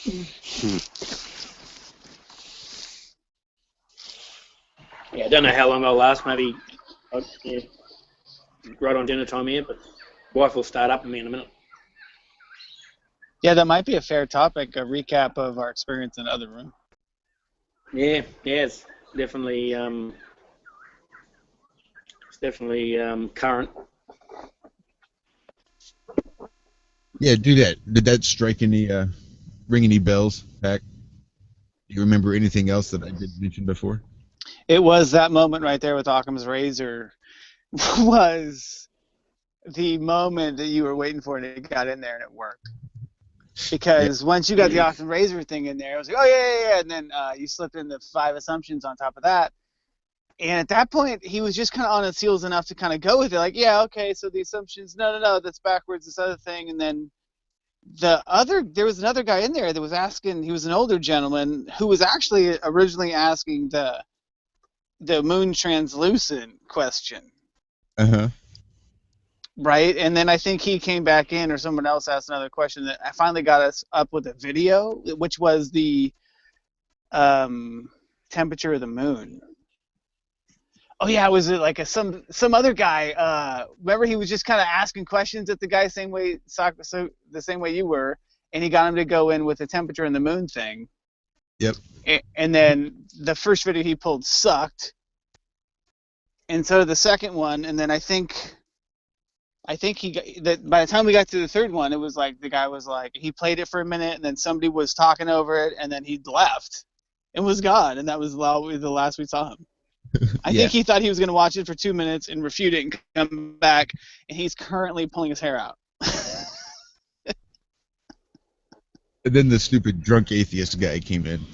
Hmm. Yeah, I don't know how long I'll last. Maybe, yeah, right on dinner time here, but wife will start up with me in a minute. Yeah, that might be a fair topic, a recap of our experience in the other room. Yeah, yeah, definitely, it's definitely current. Yeah, do that. Did that strike any ring any bells back? Do you remember anything else that I did mention before? It was that moment right there with Occam's razor was the moment that you were waiting for, and it got in there and it worked. Yeah. Because once you got the Occam's razor thing in there, it was like, oh yeah, and then you slipped in the 5 assumptions on top of that. And at that point, he was just kind of on his heels enough to kind of go with it, like, yeah, okay, so the assumptions, no, that's backwards, this other thing, and then there was another guy in there that was asking. He was an older gentleman who was actually originally asking the moon translucent question, Uh-huh. right? And then I think he came back in, or someone else asked another question that I finally got us up with a video, which was the um, temperature of the moon. Oh yeah, was it like some other guy? Remember, he was just kind of asking questions at the guy so the same way you were, and he got him to go in with the temperature and the moon thing. Yep. And then the first video he pulled sucked, and so did the second one. And then I think he got, that by the time we got to the third one, it was like the guy was like, he played it for a minute, and then somebody was talking over it, and then he left and was gone, and that was the last we saw him. I Yeah. think he thought he was going to watch it for 2 minutes and refute it and come back, and he's currently pulling his hair out. And then the stupid drunk atheist guy came in,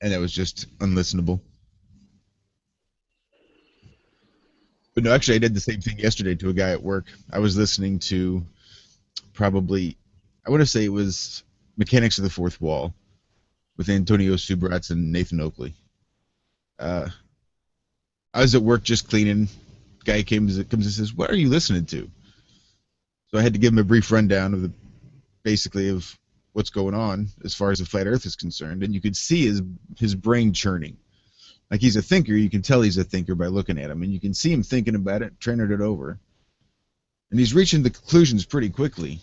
and it was just unlistenable. But no, actually, I did the same thing yesterday to a guy at work. I was listening to probably, I want to say it was Mechanics of the Fourth Wall with Antonio Subrats and Nathan Oakley. I was at work just cleaning. Guy comes and says, "What are you listening to?" So I had to give him a brief rundown of basically of what's going on as far as the flat Earth is concerned, and you could see his brain churning. Like, he's a thinker. You can tell he's a thinker by looking at him, and you can see him thinking about it, turning it over, and he's reaching the conclusions pretty quickly.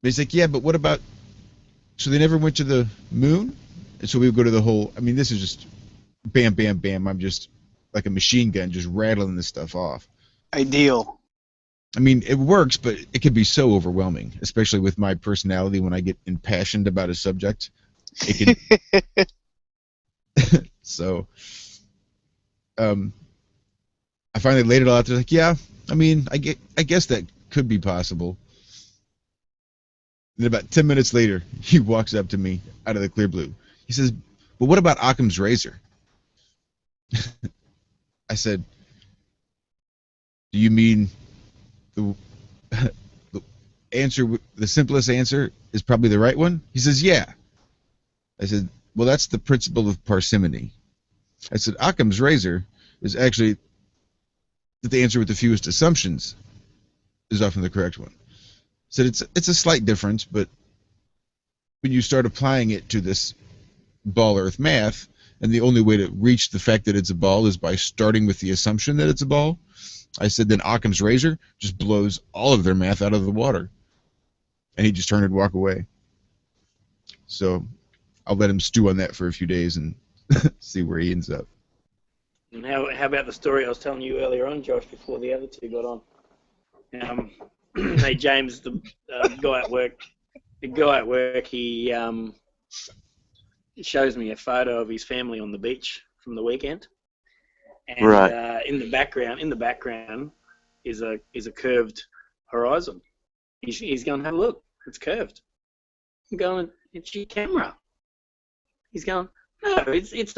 But he's like, "Yeah, but what about? So they never went to the moon?" And so we would go to the whole. I mean, this is just bam, bam, bam. I'm just like a machine gun, just rattling this stuff off. Ideal. I mean, it works, but it can be so overwhelming, especially with my personality when I get impassioned about a subject. It can. So, I finally laid it all out there. Like, yeah, I mean, I guess that could be possible. And then about 10 minutes later, he walks up to me out of the clear blue. He says, "Well, what about Occam's razor?" I said, "Do you mean the the answer? The simplest answer is probably the right one?" He says, "Yeah." I said, "Well, that's the principle of parsimony." I said, "Occam's razor is actually that the answer with the fewest assumptions is often the correct one." I said, "It's a slight difference, but when you start applying it to this ball Earth math, and the only way to reach the fact that it's a ball is by starting with the assumption that it's a ball," I said, "then Occam's razor just blows all of their math out of the water." And he just turned and walked away. So I'll let him stew on that for a few days and see where he ends up. And how about the story I was telling you earlier on, Josh, before the other two got on? Hey, James, the guy at work. The guy at work, he shows me a photo of his family on the beach from the weekend, and Right. in the background is a curved horizon. He's going, "Have a look, it's curved." I'm going, "It's your camera." He's going, "No, it's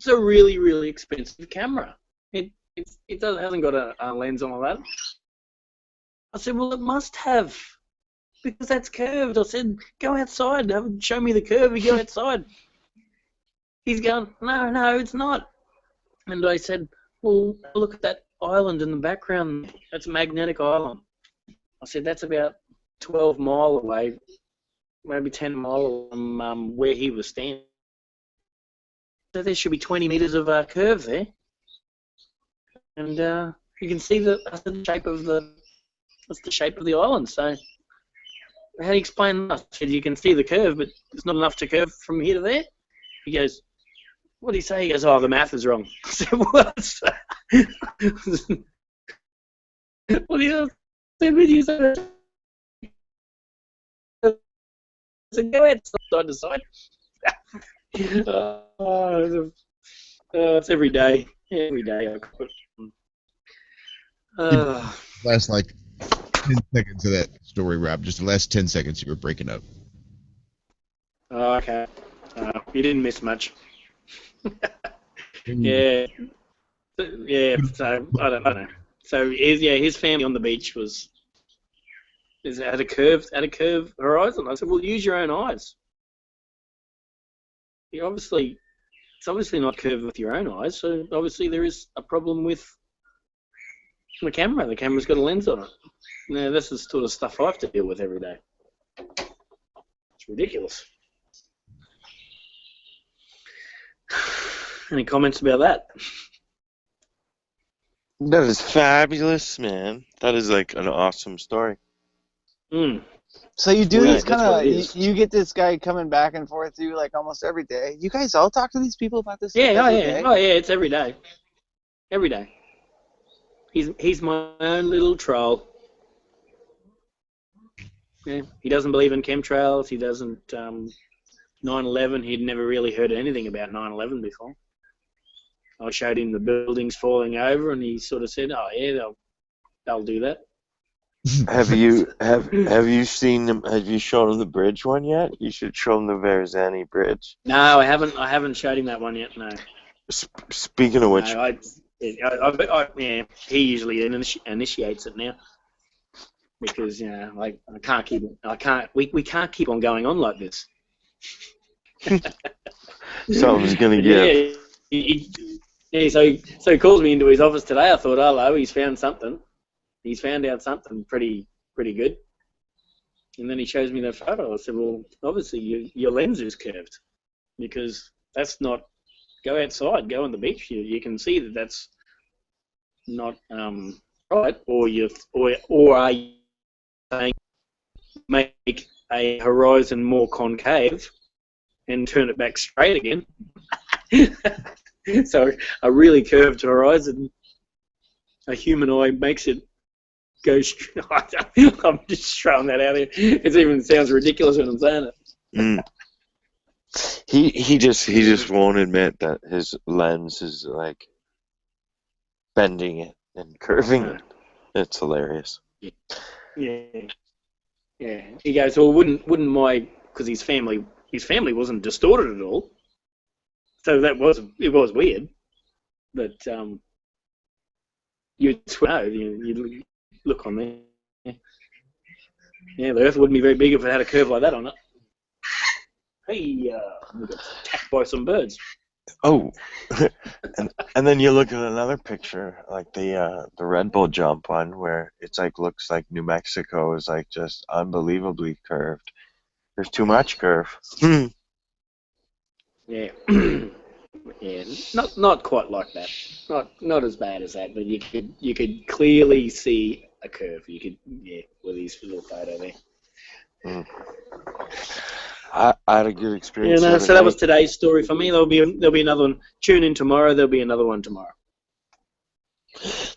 a really, really expensive camera. Hasn't got a lens on that." I said, "Well, it must have, because that's curved." I said, "Go outside, show me the curve, you go outside." He's going, "No, it's not." And I said, "Well, look at that island in the background. That's a magnetic island." I said, "That's about 12 mile away, maybe 10 mile from where he was standing. So there should be 20 metres of curve there. And you can see that's the shape of the island. So how do you explain that? You can see the curve, but it's not enough to curve from here to there. He goes, what do you say? He goes, oh, the math is wrong. I said, what? What do you say? I said, go ahead, side to side. It's every day. Every day I quit. Last like 10 seconds of that story, Rob. Just the last 10 seconds you were breaking up. Oh, okay. You didn't miss much. Yeah. Yeah. So I don't know. So his family on the beach had a curved horizon. I said, well, use your own eyes. It's obviously not curved with your own eyes. So obviously there is a problem with the camera. The camera's got a lens on it. Now this is sort of stuff I have to deal with every day. It's ridiculous. Any comments about that? That is fabulous, man. That is like an awesome story. So you do Right, these kind that's what of, it is. you get this guy coming back and forth to you like almost every day. You guys all talk to these people about this Yeah, every day? oh yeah, it's every day. Every day. He's my own little troll. Yeah, he doesn't believe in chemtrails. He doesn't 9/11. He'd never really heard anything about 9/11 before. I showed him the buildings falling over, and he sort of said, "Oh yeah, they'll do that." Have you seen them? Have you shown them the bridge one yet? You should show them the Verrazani Bridge. No, I haven't showed him that one yet. No. Speaking of which, No, yeah, he usually initiates it now because like we can't keep on going on like this. something's gonna give. Yeah, so he calls me into his office today. I thought, hello, he's found something. He's found out something pretty good. And then he shows me the photo. I said, well, obviously your lens is curved because that's not. Go outside, go on the beach. You can see that that's not right. Or are you saying make a horizon more concave and turn it back straight again? So a really curved horizon, a human eye makes it go straight. I'm just throwing that out there. It even sounds ridiculous when I'm saying it. He just won't admit that his lens is like bending it and curving it. It's hilarious. Yeah. He goes, well, wouldn't my, because his family wasn't distorted at all. So it was weird, but you'd look on there. Yeah, the Earth wouldn't be very big if it had a curve like that on it. Hey, we got attacked by some birds. Oh, and then you look at another picture, like the Red Bull jump one, where it's like looks like New Mexico is like just unbelievably curved. There's too much curve. Yeah. Yeah, not quite like that. Not as bad as that, but you could clearly see a curve. You could with his little photo there. I had a good experience. Yeah, so that was today's story for me. There'll be another one. Tune in tomorrow. There'll be another one tomorrow.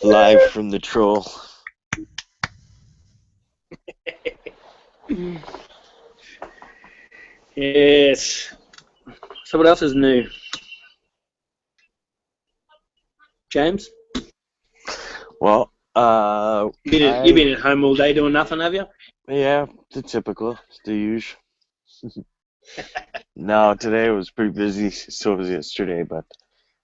Live from the troll. Yes. So what else is new? James? Well, you've been at home all day doing nothing, have you? Yeah, the typical, the usual. No, today was pretty busy. So was yesterday, but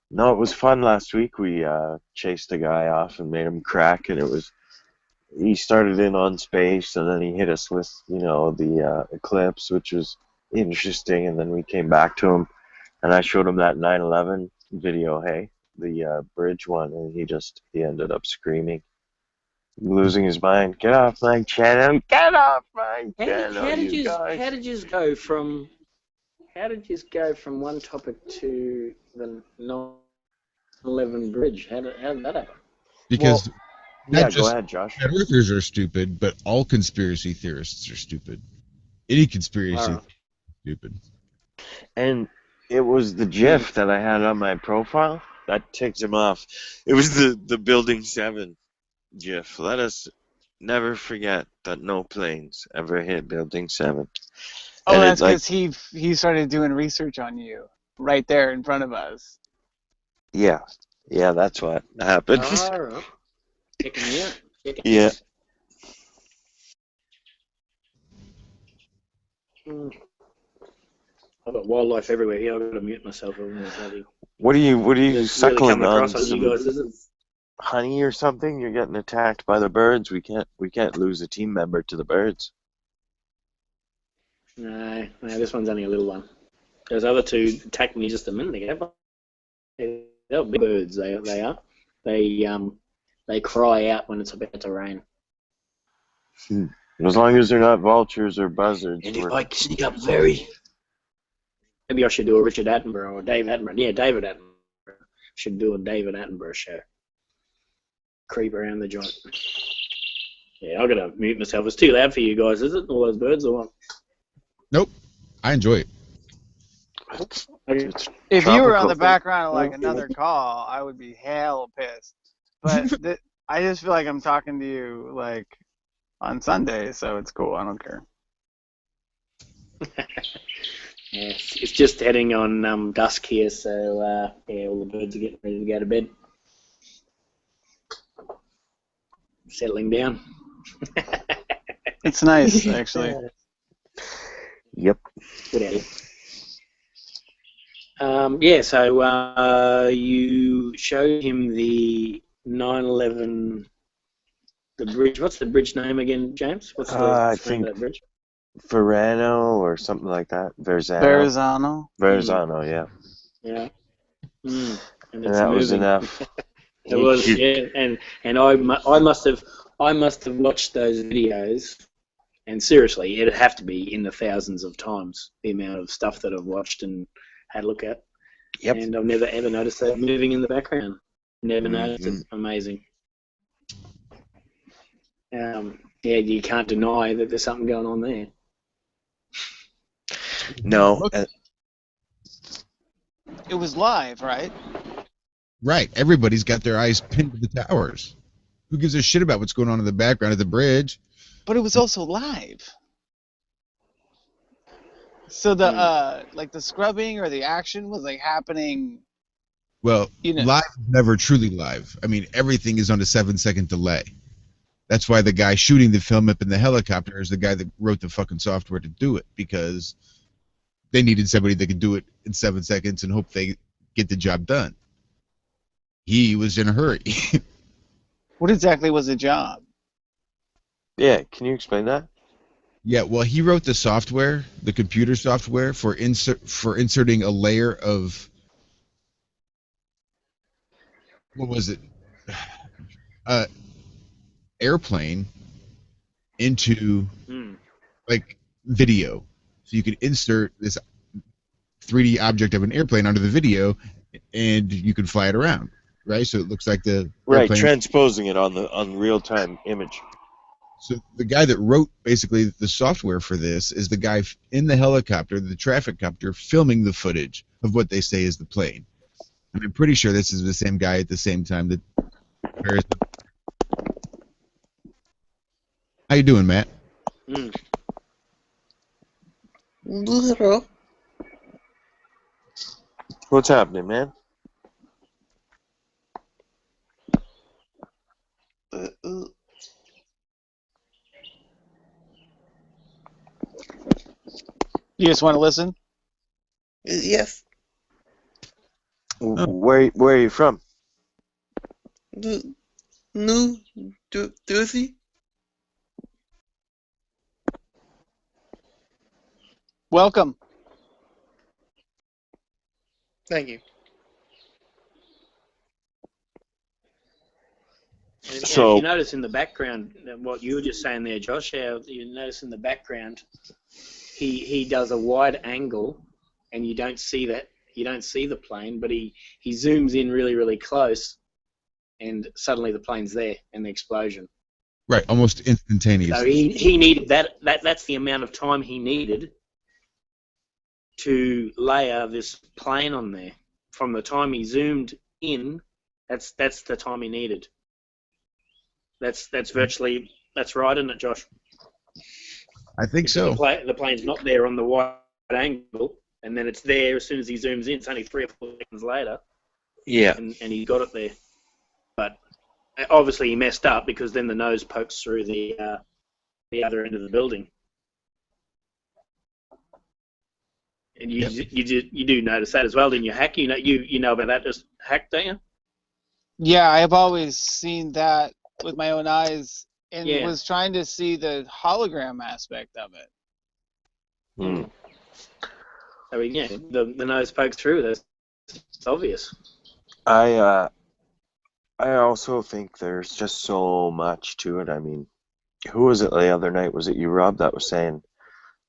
no, it was fun last week. We chased a guy off and made him crack, and he started in on space, and then he hit us with the eclipse, which was interesting, and then we came back to him, and I showed him that 9/11 video, the bridge one, and he ended up screaming. losing his mind. Get off my channel! Get off my channel, How did you you guys! go from one topic to the 9/11 bridge? How did that happen? Because Yeah, not go just ahead, Josh. flat earthers are stupid, but all conspiracy theorists are stupid. Any conspiracy Alright. is stupid. And it was the GIF that I had on my profile that ticked him off. It was the Building 7 GIF. Let us never forget that no planes ever hit Building 7. Oh, And that's because he started doing research on you right there in front of us. yeah, that's what happened. Alright. Checking you out. Yeah. I've got wildlife everywhere here. I've got to mute myself. What are you Really suckling coming on? across on you guys, is it? Honey or something? You're getting attacked by the birds. We can't lose a team member to the birds. No, this one's only a little one. Those other two attacked me just a minute ago. They're big birds. They are. They cry out when it's about to rain. As long as they're not vultures or buzzards. And if I sneak up maybe I should do a Richard Attenborough or Dave Attenborough. Yeah, David Attenborough. Should do a David Attenborough show. Creep around the joint. Yeah, I've got to mute myself. It's too loud for you guys, is it? All those birds or what? Nope. I enjoy it. It's If you were on tropical. the background of like another call, I would be hell pissed. But I just feel like I'm talking to you like on Sunday, so it's cool. I don't care. Yeah, it's just heading on dusk here, so yeah, all the birds are getting ready to go to bed. Settling down. It's nice, actually. Yep. Good idea. Yeah, so you showed him the 9/11, the bridge. What's the bridge name again, James? What's the I name think of that bridge? Verano or something like that. Verrazano. Verrazano, yeah. Yeah. And And it's that was moving. enough. It was, yeah, and I must have watched those videos, and seriously, it'd have to be in the thousands of times the amount of stuff that I've watched and had a look at. Yep. And I've never ever noticed that moving in the background. Never noticed it. Mhm. Amazing. Yeah, you can't deny that there's something going on there. No. It was live, right? Right. Everybody's got their eyes pinned to the towers. Who gives a shit about what's going on in the background of the bridge? But it was also live. So the like the scrubbing or the action was like happening. Well, You know. live is never truly live. I mean, everything is on a 7-second delay. That's why the guy shooting the film up in the helicopter is the guy that wrote the fucking software to do it, because they needed somebody that could do it in 7 seconds and hope they get the job done. He was in a hurry. What exactly was the job? Yeah, can you explain that? Yeah, well, he wrote the software, the computer software for inserting a layer of, what was it? Airplane into like video, so you could insert this 3D object of an airplane onto the video, and you can fly it around, right? So it looks like the Right, airplane. transposing it on real-time image. So the guy that wrote basically the software for this is the guy in the helicopter, the traffic copter, filming the footage of what they say is the plane. I'm pretty sure this is the same guy at the same time that. How you doing, Matt? What's happening, man? You just want to listen? Yes. Where are you from? New Jersey. Welcome. Thank you. And if So you notice in the background, what you were just saying there, Josh, how you notice in the background, he does a wide angle, and you don't see the plane, but he zooms in really, really close, and suddenly the plane's there and the explosion. Right, almost instantaneous. So he needed that's the amount of time he needed to layer this plane on there. From the time he zoomed in, that's the time he needed. That's right, isn't it, Josh? I think so. The plane's not there on the wide angle, and then it's there as soon as he zooms in. It's only 3 or 4 seconds later, yeah, and he got it there. But obviously he messed up because then the nose pokes through the other end of the building. And you do notice that as well, didn't you, Hack? You know about that, just Hack, don't you? Yeah, I've always seen that with my own eyes, and Yeah. was trying to see the hologram aspect of it. Mm. I mean, yeah, the nose pokes through. That's obvious. I also think there's just so much to it. I mean, who was it the other night? Was it you, Rob, that was saying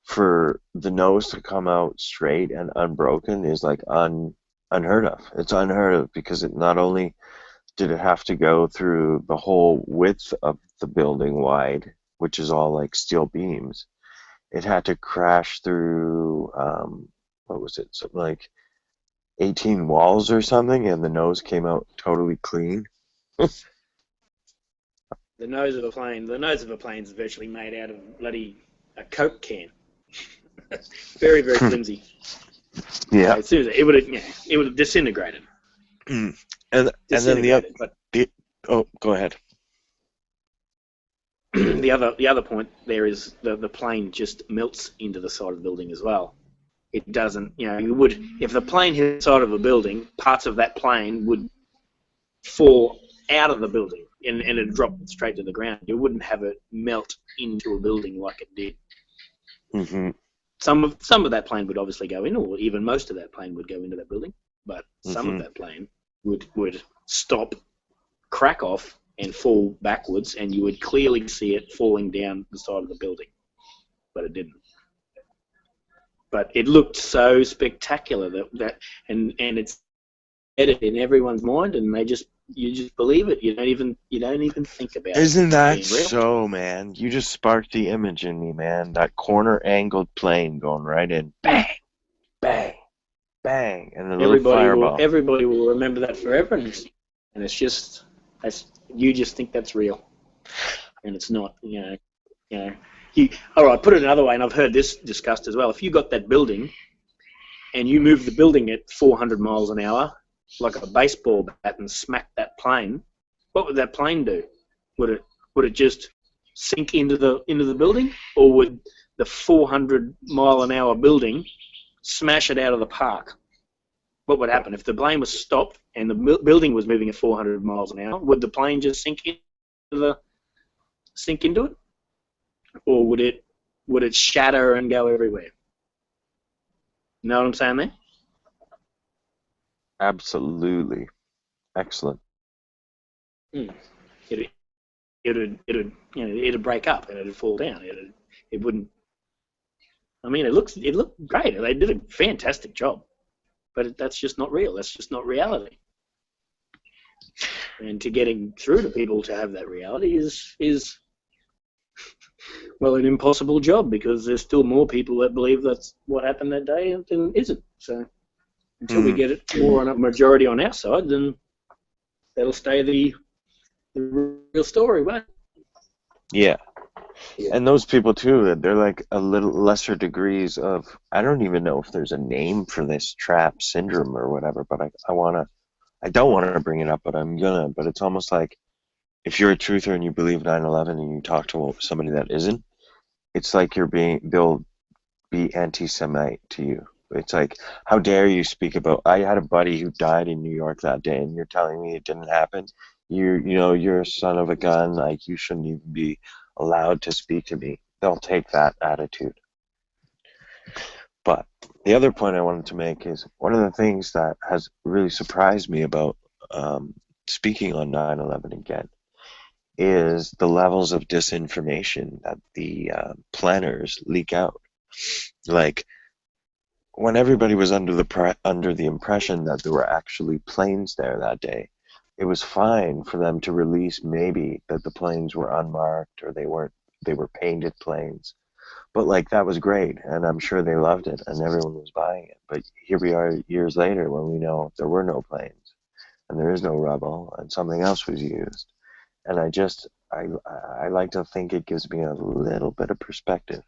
for the nose to come out straight and unbroken is like unheard of. It's unheard of because it not only did it have to go through the whole width of the building wide, which is all like steel beams, it had to crash through, what was it, something like 18 walls or something, and the nose came out totally clean. The nose of a plane is virtually made out of bloody a Coke can. Very, very flimsy. Yeah. As soon as it would have disintegrated. And then go ahead. The other point there is the plane just melts into the side of the building as well. It doesn't, you would, if the plane hit the side of a building, parts of that plane would fall out of the building and it'd drop straight to the ground. You wouldn't have it melt into a building like it did. Mm-hmm. Some of that plane would obviously go in, or even most of that plane would go into that building, but some of that plane would stop, crack off, and fall backwards, and you would clearly see it falling down the side of the building, but it didn't. But it looked so spectacular that it's embedded in everyone's mind, and you just believe it. You don't even think about it. Isn't that being real. so, man? You just sparked the image in me, man. That corner angled plane going right in, bang, bang, bang, and a little fireball. Everybody will remember that forever, and it's just you just think that's real, and it's not. All right, put it another way, and I've heard this discussed as well. If you got that building and you move the building at 400 miles an hour, like a baseball bat, and smack that plane, what would that plane do? Would it just sink into the building, or would the 400 mile an hour building smash it out of the park? What would happen if the plane was stopped and the building was moving at 400 miles an hour? Would the plane just sink into it? Or would it shatter and go everywhere? You know what I'm saying there? Absolutely. Excellent. It'd break up and it'd fall down. It wouldn't. I mean, it looked great. They did a fantastic job, but that's just not real. That's just not reality. And to getting through to people to have that reality is well, an impossible job, because there's still more people that believe that's what happened that day than isn't. So until we get it more on a majority on our side, then that'll stay the real story, won't it? Yeah. And those people too, they're like a little lesser degrees of, I don't even know if there's a name for this trap syndrome or whatever, but I don't want to bring it up, but I'm gonna. But it's almost like if you're a truther and you believe 9/11 and you talk to somebody that isn't, it's like they'll be anti-Semite to you. It's like, how dare you speak about, I had a buddy who died in New York that day, and you're telling me it didn't happen? You're a son of a gun, like you shouldn't even be allowed to speak to me. They'll take that attitude. But the other point I wanted to make is one of the things that has really surprised me about speaking on 9/11 again is the levels of disinformation that the planners leak out. Like when everybody was under the impression that there were actually planes there that day, it was fine for them to release maybe that the planes were unmarked or they were painted planes. But like that was great, and I'm sure they loved it, and everyone was buying it. But here we are years later when we know there were no planes, and there is no rubble, and something else was used. And I like to think it gives me a little bit of perspective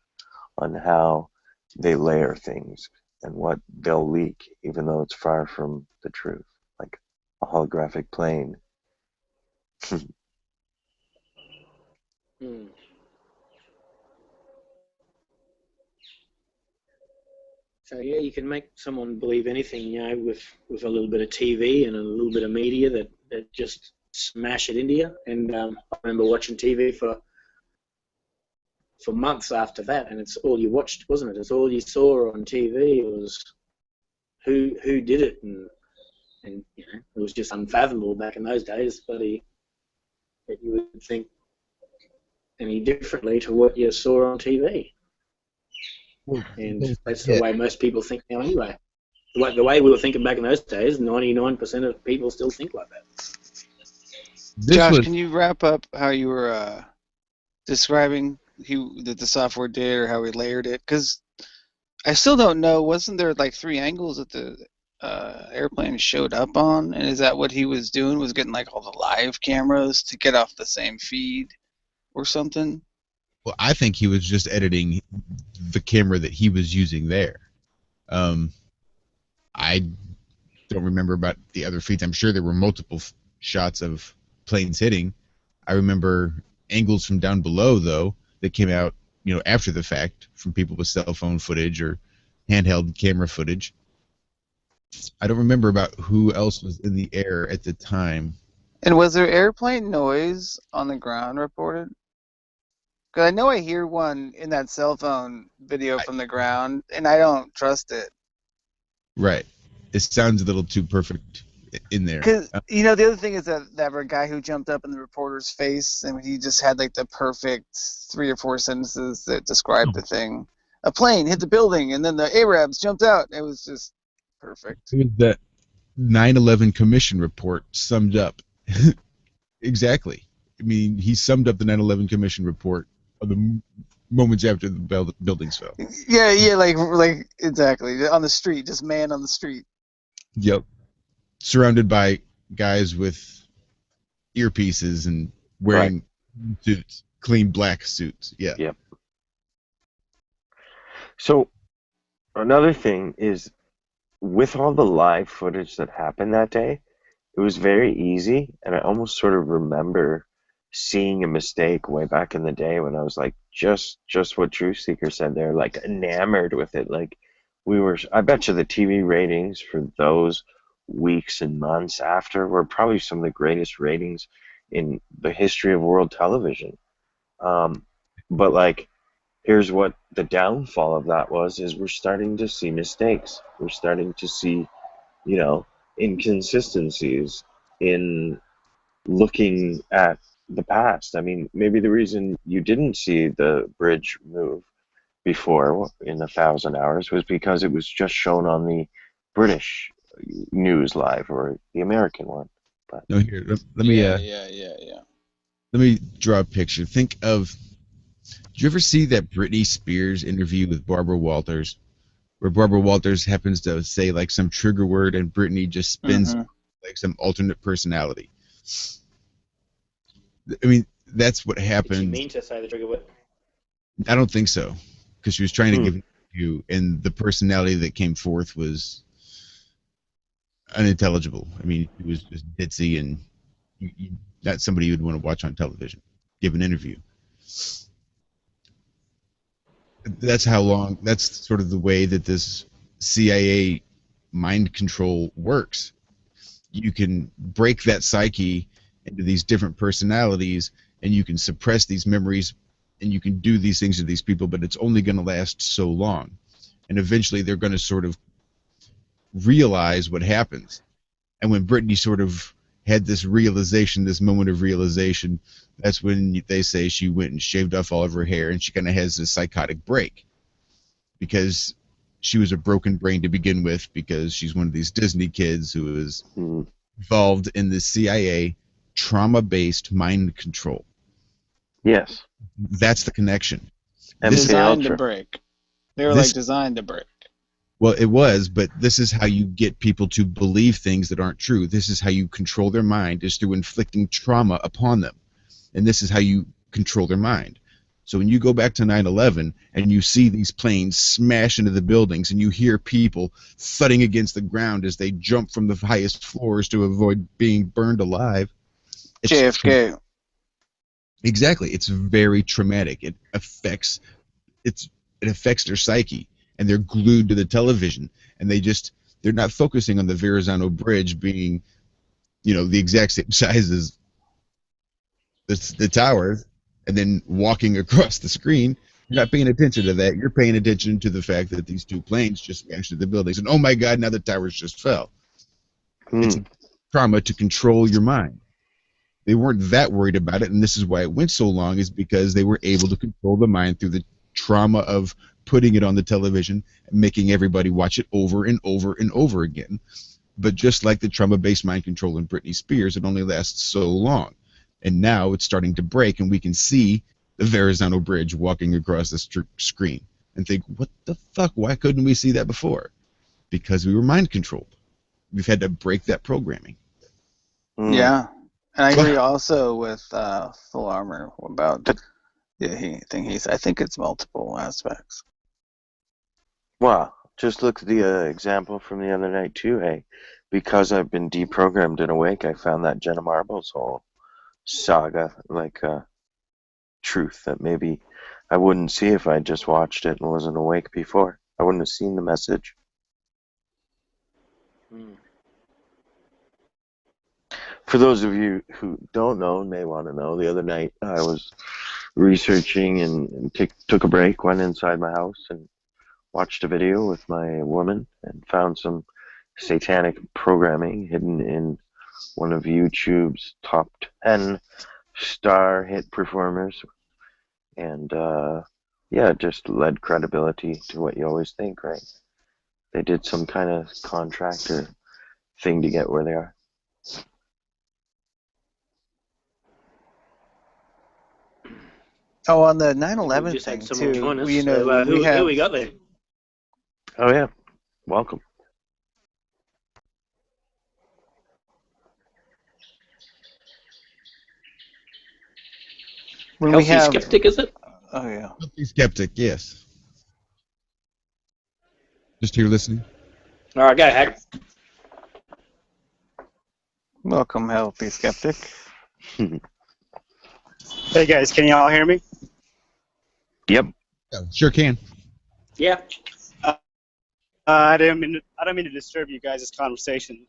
on how they layer things and what they'll leak, even though it's far from the truth, like a holographic plane. Hmm. So yeah, you can make someone believe anything, with a little bit of TV and a little bit of media that just smash it into you. And I remember watching TV for months after that, and it's all you watched, wasn't it? It's all you saw on TV. It was who did it, and it was just unfathomable back in those days. But that you would think any differently to what you saw on TV. And that's the way most people think now anyway. The way we were thinking back in those days, 99% of people still think like that. Josh, can you wrap up how you were describing that the software did or how we layered it? Because I still don't know. Wasn't there like 3 angles that the airplane showed up on? And is that what he was doing? Was getting like all the live cameras to get off the same feed or something? Well, I think he was just editing the camera that he was using there. I don't remember about the other feeds. I'm sure there were multiple shots of planes hitting. I remember angles from down below, though, that came out, after the fact from people with cell phone footage or handheld camera footage. I don't remember about who else was in the air at the time. And was there airplane noise on the ground reported? Because I know I hear one in that cell phone video from the ground, and I don't trust it. Right. It sounds a little too perfect in there. Because, the other thing is that guy who jumped up in the reporter's face, and he just had like the perfect 3 or 4 sentences that described the thing. A plane hit the building, and then the Arabs jumped out. It was just perfect. It was that 9/11 Commission report summed up. Exactly. I mean, he summed up the 9/11 Commission report of the moments after the buildings fell. Yeah, like exactly. On the street, just man on the street. Yep. Surrounded by guys with earpieces and wearing suits, clean black suits. Yeah. Yep. So another thing is, with all the live footage that happened that day, it was very easy, and I almost sort of remember seeing a mistake way back in the day when I was like just what Truth Seeker said there, like enamored with it. Like I bet you the TV ratings for those weeks and months after were probably some of the greatest ratings in the history of world television. But like, here's what the downfall of that is we're starting to see mistakes. We're starting to see, inconsistencies in looking at the past. I mean, maybe the reason you didn't see the bridge move before in 1,000 hours was because it was just shown on the British news live or the American one. But no, here, let me let me draw a picture. Think of, did you ever see that Britney Spears interview with Barbara Walters, where Barbara Walters happens to say like some trigger word and Britney just spins like some alternate personality? I mean, that's what happened. Did she mean to say the trigger word? I don't think so, because she was trying to give an interview, and the personality that came forth was unintelligible. I mean, it was just ditzy, and not somebody you'd want to watch on television give an interview. That's sort of the way that this CIA mind control works. You can break that psyche into these different personalities, and you can suppress these memories, and you can do these things to these people, but it's only going to last so long. And eventually they're going to sort of realize what happens. And when Brittany sort of had this realization, this moment of realization. That's when they say she went and shaved off all of her hair, and she kind of has this psychotic break because she was a broken brain to begin with, because she's one of these Disney kids who is Mm. involved in the CIA trauma-based mind control. Yes. That's the connection. MK Designed to Ultra. break. They were This- like designed to break. Well, it was, but this is how you get people to believe things that aren't true. This is how you control their mind, is through inflicting trauma upon them. And this is how you control their mind. So when you go back to 9/11 and you see these planes smash into the buildings and you hear people thudding against the ground as they jump from the highest floors to avoid being burned alive. it's JFK. Exactly. It's very traumatic. It affects their psyche, and they're glued to the television, and they're not focusing on the Verrazano Bridge being, the exact same size as the tower, and then walking across the screen. You're not paying attention to that. You're paying attention to the fact that these two planes just smashed into the buildings, and oh my God, now the towers just fell. It's Mm. trauma to control your mind. They weren't that worried about it, and this is why it went so long, is because they were able to control the mind through the trauma of putting it on the television and making everybody watch it over and over and over again. But just like the trauma-based mind control in Britney Spears, it only lasts so long. And now it's starting to break, and we can see the Verrazano Bridge walking across the screen and think, what the fuck? Why couldn't we see that before? Because we were mind controlled. We've had to break that programming. Mm. Yeah. And I agree also with Full Armor about the thing I think it's multiple aspects. Well, just look at the example from the other night too. Hey, because I've been deprogrammed and awake, I found that Jenna Marbles whole saga like truth that maybe I wouldn't see if I just watched it and wasn't awake before. I wouldn't have seen the message. Mm. For those of you who don't know and may want to know, the other night I was researching and took a break, went inside my house and watched a video with my woman and found some satanic programming hidden in one of YouTube's top 10 star hit performers. And yeah, it just led credibility to what you always think, right? They did some kind of contract or thing to get where they are. Oh, on the We 9/11 just thing had someone too. join us. You know, So, we have who we got there? Oh yeah, welcome. when we Healthy have. skeptic, is it? Oh yeah. Healthy skeptic, yes. Just here listening. All right, go, Hack. Welcome, Healthy Skeptic. Hey guys, can y'all hear me? Yep. Yeah, sure can. Yeah. I didn't mean to disturb you guys' conversation.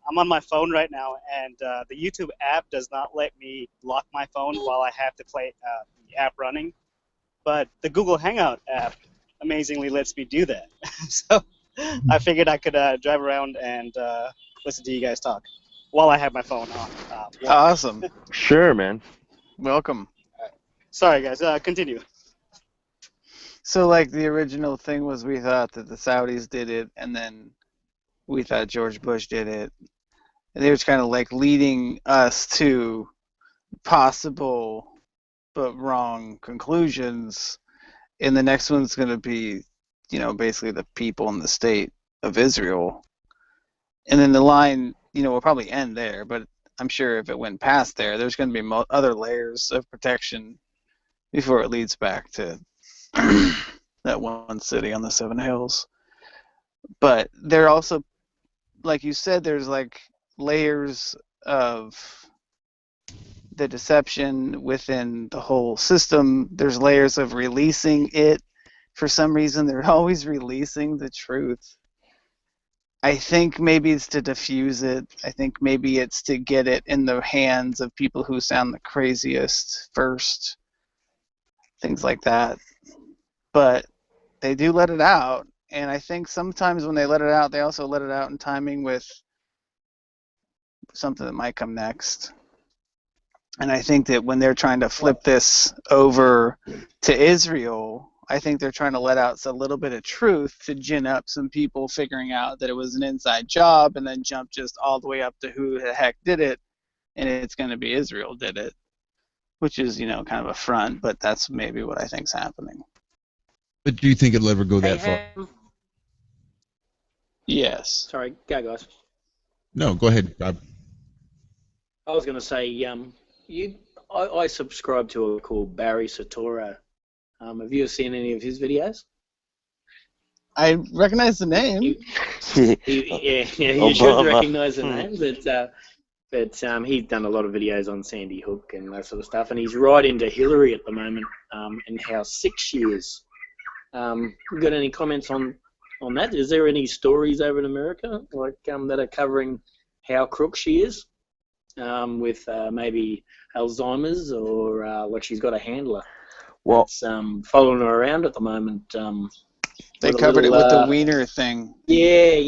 I'm on my phone right now, and the YouTube app does not let me lock my phone while I have to play the app running. But the Google Hangout app amazingly lets me do that. So I figured I could drive around and listen to you guys talk while I have my phone on. Awesome. Sure, man. Welcome. Sorry, guys. Continue. So, like, the original thing was we thought that the Saudis did it, and then we thought George Bush did it. And they were kind of like leading us to possible but wrong conclusions. And the next one's going to be, basically the people in the state of Israel. And then the line, will probably end there, but I'm sure if it went past there, there's going to be other layers of protection before it leads back to that one city on the Seven Hills. But there also, like you said, there's like layers of the deception within the whole system. There's layers of releasing it. For some reason, they're always releasing the truth. I think maybe it's to diffuse it. I think maybe it's to get it in the hands of people who sound the craziest first. Things like that. But they do let it out, and I think sometimes when they let it out, they also let it out in timing with something that might come next. And I think that when they're trying to flip this over to Israel, I think they're trying to let out a little bit of truth to gin up some people figuring out that it was an inside job, and then jump just all the way up to who the heck did it, and it's going to be Israel did it, which is, kind of a front, but that's maybe what I think's happening. But do you think it'll ever go that far? Yes. Sorry, go guys. No, go ahead, Rob. I was going to say, I subscribe to a called Barry Satoro. Have you seen any of his videos? I recognize the name. You should recognize the name, but he's done a lot of videos on Sandy Hook and that sort of stuff, and he's right into Hillary at the moment, and how sick she is. You got any comments on that? Is there any stories over in America that are covering how crook she is, with maybe Alzheimer's, or like she's got a handler? Well, It's following her around at the moment. They covered it with the wiener thing. Yeah.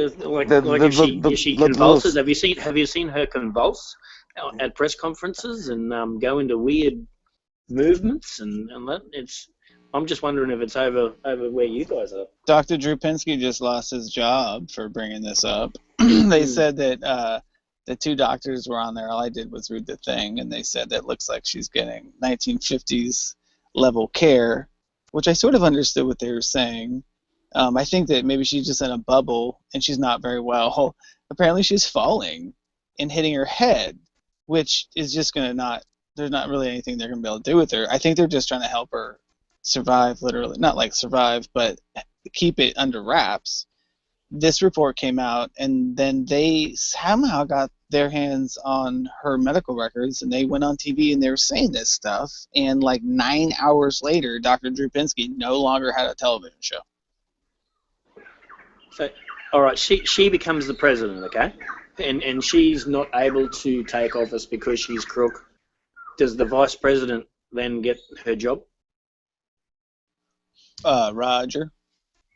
If she convulses. Have you seen her convulse at press conferences and go into weird movements and that? I'm just wondering if it's over where you guys are. Dr. Drew Pinsky just lost his job for bringing this up. They said that the two doctors were on there. All I did was read the thing, and they said that it looks like she's getting 1950s level care, which I sort of understood what they were saying. I think that maybe she's just in a bubble and she's not very well. Apparently she's falling and hitting her head, which is just going to there's not really anything they're going to be able to do with her. I think they're just trying to help her survive, literally. Not like survive, but keep it under wraps. This report came out, and then they somehow got their hands on her medical records, and they went on TV and they were saying this stuff, and like 9 hours later, Dr. Drew Pinsky no longer had a television show. So, all right, she becomes the president, okay? And she's not able to take office because she's crook. Does the vice president then get her job? Roger.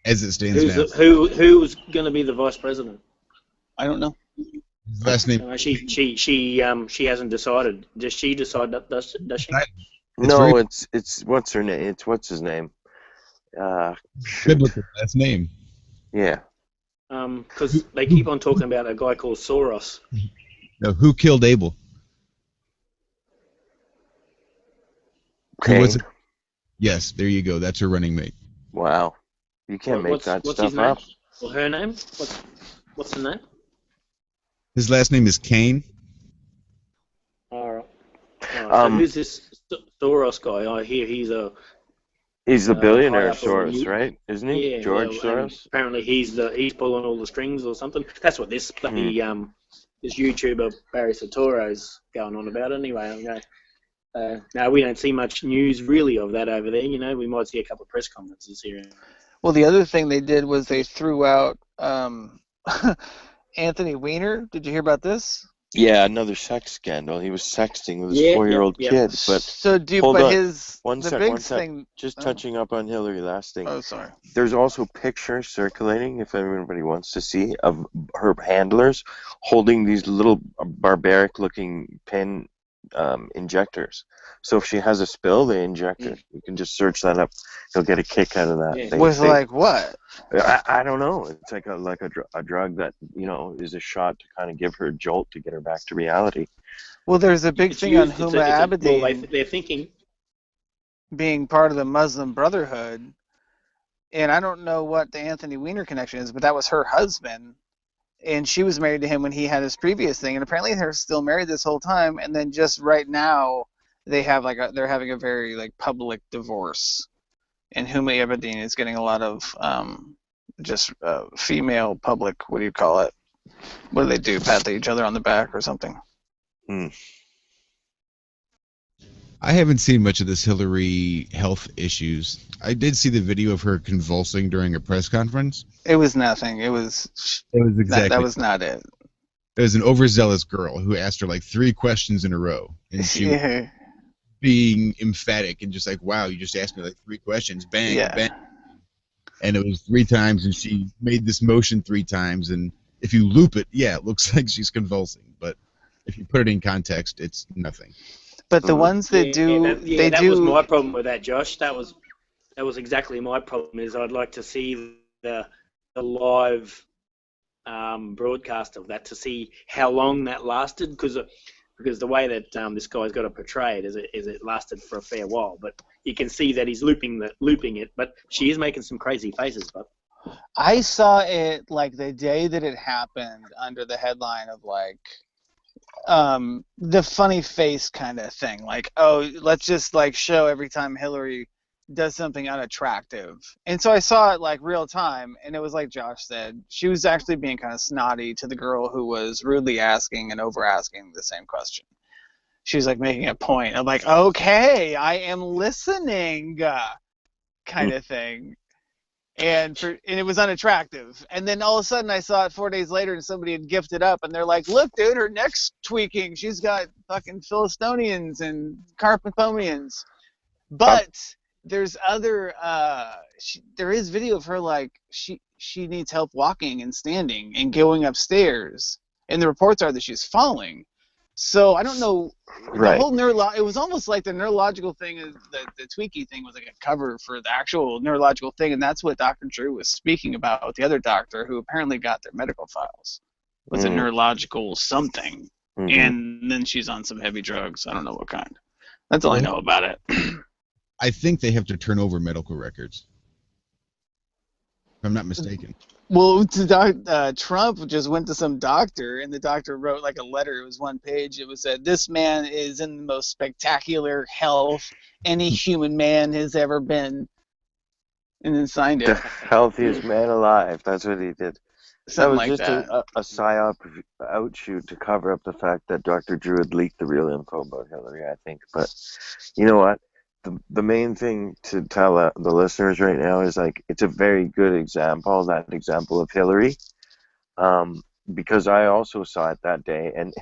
As it stands now. Who's going to be the vice president? I don't know. His last name. She hasn't decided. Does she decide? Does she? No, it's what's her name? What's his name? Biblical last name. Yeah. Because they keep on talking about a guy called Soros. No, who killed Abel? Cain. Who was it? Yes, there you go. That's her running mate. Wow. You can't make that what's stuff his name? up. Or her name? What's the name? His last name is Cain. All right. So who's this Soros guy? I hear he's the billionaire high up Soros, on right? Isn't he? Yeah, George Soros? Apparently he's pulling all the strings or something. That's what this this YouTuber Barry Satoro's going on about anyway. Now we don't see much news really of that over there. We might see a couple of press conferences here. Well, the other thing they did was they threw out Anthony Weiner. Did you hear about this? Yeah, another sex scandal. He was sexting with his 4-year-old kid. But so, one sec. thing. Just touching up on Hillary last thing. Oh, sorry. There's also pictures circulating, if anybody wants to see, of her handlers holding these little barbaric-looking pen injectors. So if she has a spill, they inject her. You can just search that up. You'll get a kick out of that. Yeah. Like what? I don't know. It's like a drug that is a shot to kind of give her a jolt to get her back to reality. Well, there's a big thing on Huma Abedin Well, they're thinking being part of the Muslim Brotherhood, and I don't know what the Anthony Weiner connection is, but that was her husband. And she was married to him when he had his previous thing, and apparently they're still married this whole time. And then just right now, they're having a very public divorce, and Huma Abedin is getting a lot of female public. What do you call it? What do they do? Pat each other on the back or something? I haven't seen much of this Hillary health issues. I did see the video of her convulsing during a press conference. It was nothing. It was exactly that was not it. It was an overzealous girl who asked her 3 questions in a row, and she was being emphatic and just wow, you just asked me 3 questions, bang, bang, and it was 3 times, and she made this motion 3 times, and if you loop it, it looks like she's convulsing, but If you put it in context, it's nothing. But the Mhm. ones that do, they that do. was my problem with that, Josh. That was exactly my problem. Is I'd like to see the live broadcast of that to see how long that lasted, because the way that this guy's got it portrayed is it lasted for a fair while, but you can see that he's looping it, but she is making some crazy faces. But I saw it like the day that it happened under the headline of like the funny face kind of thing. Like, oh, let's just like show every time Hillary does something unattractive. And so I saw it like real time, and it was like Josh said, she was actually being kind of snotty to the girl who was rudely asking and over asking the same question. She was like making a point. I'm like, okay, I am listening, kind of thing. And it was unattractive. And then all of a sudden I saw it 4 days later and somebody had gifted up and they're like, look, dude, her neck's tweaking. She's got fucking Philistonians and Carpathomians. But there's other there is video of her like she needs help walking and standing and going upstairs. And the reports are that she's falling. So I don't know. The Right. whole it was almost like the neurological thing, the tweaky thing was like a cover for the actual neurological thing, and that's what Dr. Drew was speaking about with the other doctor who apparently got their medical files. Was a Mm. neurological something, Mhm. and then she's on some heavy drugs. I don't know what kind. That's all I know about it. I think they have to turn over medical records. If I'm not mistaken. Well, Trump just went to some doctor, and the doctor wrote like a letter. It was one page. It was said, "This man is in the most spectacular health any human man has ever been," and then signed The it. healthiest man alive. That's what he did. That Something was like just that. a psyop outshoot to cover up the fact that Dr. Drew had leaked the real info about Hillary, I think. But you know what? The main thing to tell the listeners right now is like it's a very good example, that example of Hillary, because I also saw it that day, and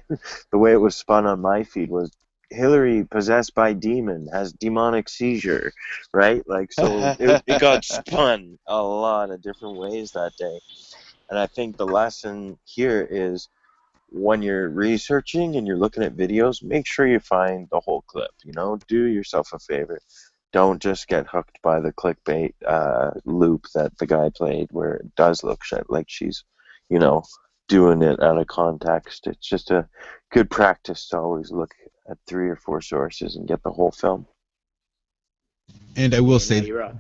the way it was spun on my feed was Hillary possessed by demon, has demonic seizure, right? Like, so it got spun a lot of different ways that day. And I think the lesson here is when you're researching and you're looking at videos, make sure you find the whole clip. You know, do yourself a favor. Don't just get hooked by the clickbait loop that the guy played, where it does look like she's, you know, doing it out of context. It's just a good practice to always look at 3 or 4 sources and get the whole film. And I will no, say, you're right.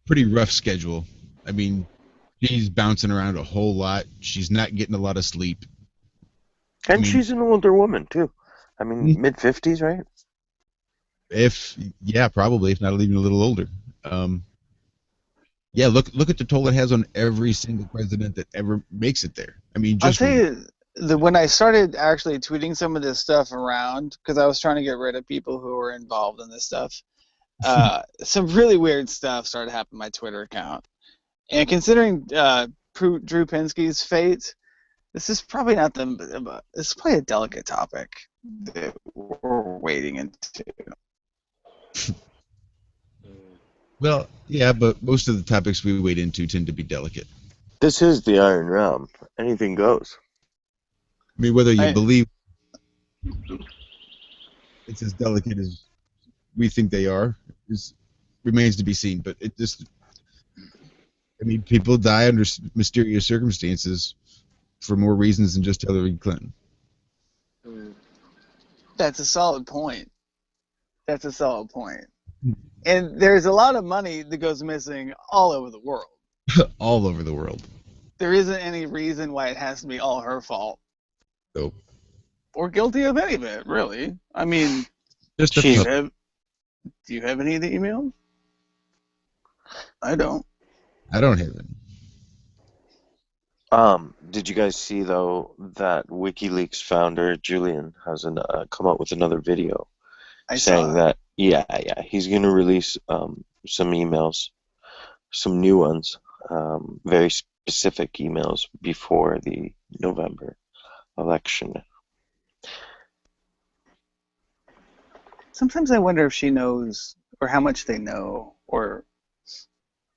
pretty rough schedule. I mean, she's bouncing around a whole lot. She's not getting a lot of sleep. And I mean- she's an older woman too. I mean, Hmm. mid-50s, right? Probably, if not even a little older. Yeah, look at the toll it has on every single president that ever makes it there. I mean, I'll just tell you, when I started actually tweeting some of this stuff around, because I was trying to get rid of people who were involved in this stuff, some really weird stuff started happening on my Twitter account. And considering Drew Pinsky's fate, this is probably not this is probably a delicate topic that we're wading into. well, yeah, but most of the topics we wade into tend to be delicate. This is the Iron Realm. Anything goes. I mean, whether you I- believe it's as delicate as we think they are remains to be seen. But it just, I mean, people die under mysterious circumstances for more reasons than just Hillary Clinton. That's a solid point. And there's a lot of money that goes missing all over the world. All over the world. There isn't any reason why it has to be all her fault. So Or guilty of any of it, really. I mean, just do you a, have any of the emails? I don't. I don't have any. Did you guys see though that WikiLeaks founder Julian has come out with another video saying that he's going to release some emails, some new ones, very specific emails before the November election. Sometimes I wonder if she knows, or how much they know, or,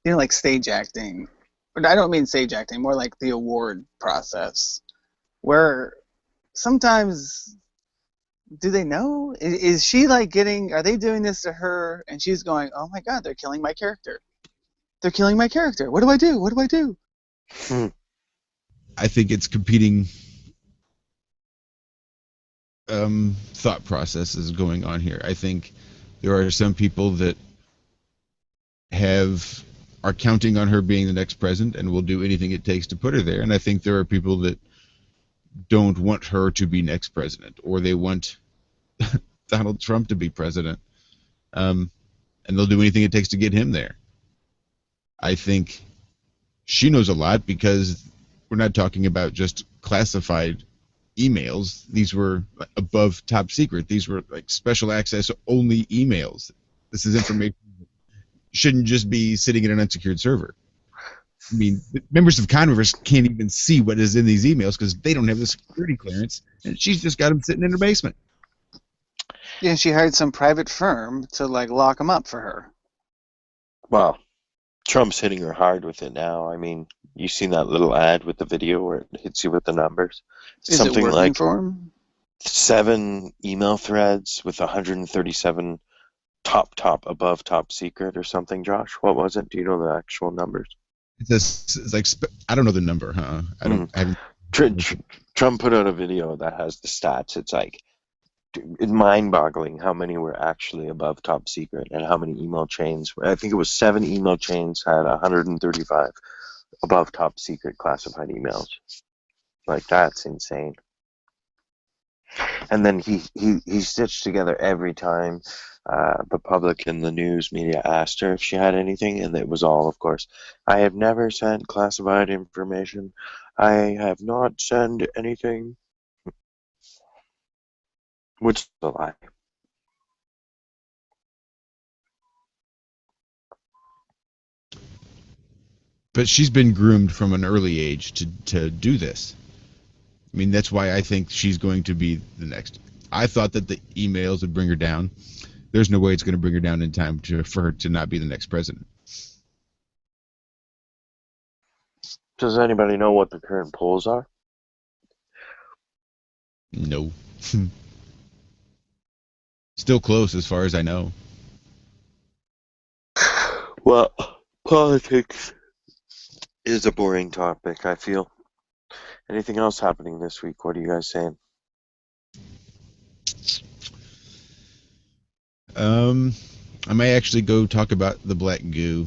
like stage acting. But I don't mean stage acting, more like the award process, where sometimes do they know? Is she like getting? Are they doing this to her? And she's going, "Oh my God, they're killing my character. They're killing my character. What do I do? What do I do?" I think it's competing thought processes going on here. I think there are some people that are counting on her being the next president and will do anything it takes to put her there. And I think there are people that don't want her to be next president, or they want Donald Trump to be president, and they'll do anything it takes to get him there. I think she knows a lot because we're not talking about just classified emails. These were above top secret. These were like special access only emails. This is information that shouldn't just be sitting in an unsecured server. I mean, members of Congress can't even see what is in these emails because they don't have the security clearance, and she's just got them sitting in her basement. Yeah, she hired some private firm to like lock them up for her. Well, Trump's hitting her hard with it now. I mean, you seen that little ad with the video where it hits you with the numbers? Is Something it working like for him? 7 email threads with 137 top above top secret or something. Josh, what was it? Do you know the actual numbers? It's like I don't know the number, huh? I haven't. Trump put out a video that has the stats. It's like mind-boggling how many were actually above top secret and how many email chains. I think it was 7 email chains had 135 above top secret classified emails. Like, that's insane. And then he stitched together every time the public and the news media asked her if she had anything, and it was all, of course, "I have never sent classified information. I have not sent anything," which is a lie. But she's been groomed from an early age to do this. I mean, that's why I think she's going to be the next. I thought that the emails would bring her down. There's no way it's going to bring her down in time for her to not be the next president. Does anybody know what the current polls are? No. Still close as far as I know. Well, politics is a boring topic, I feel. Anything else happening this week? What are you guys saying? I may actually go talk about the black goo,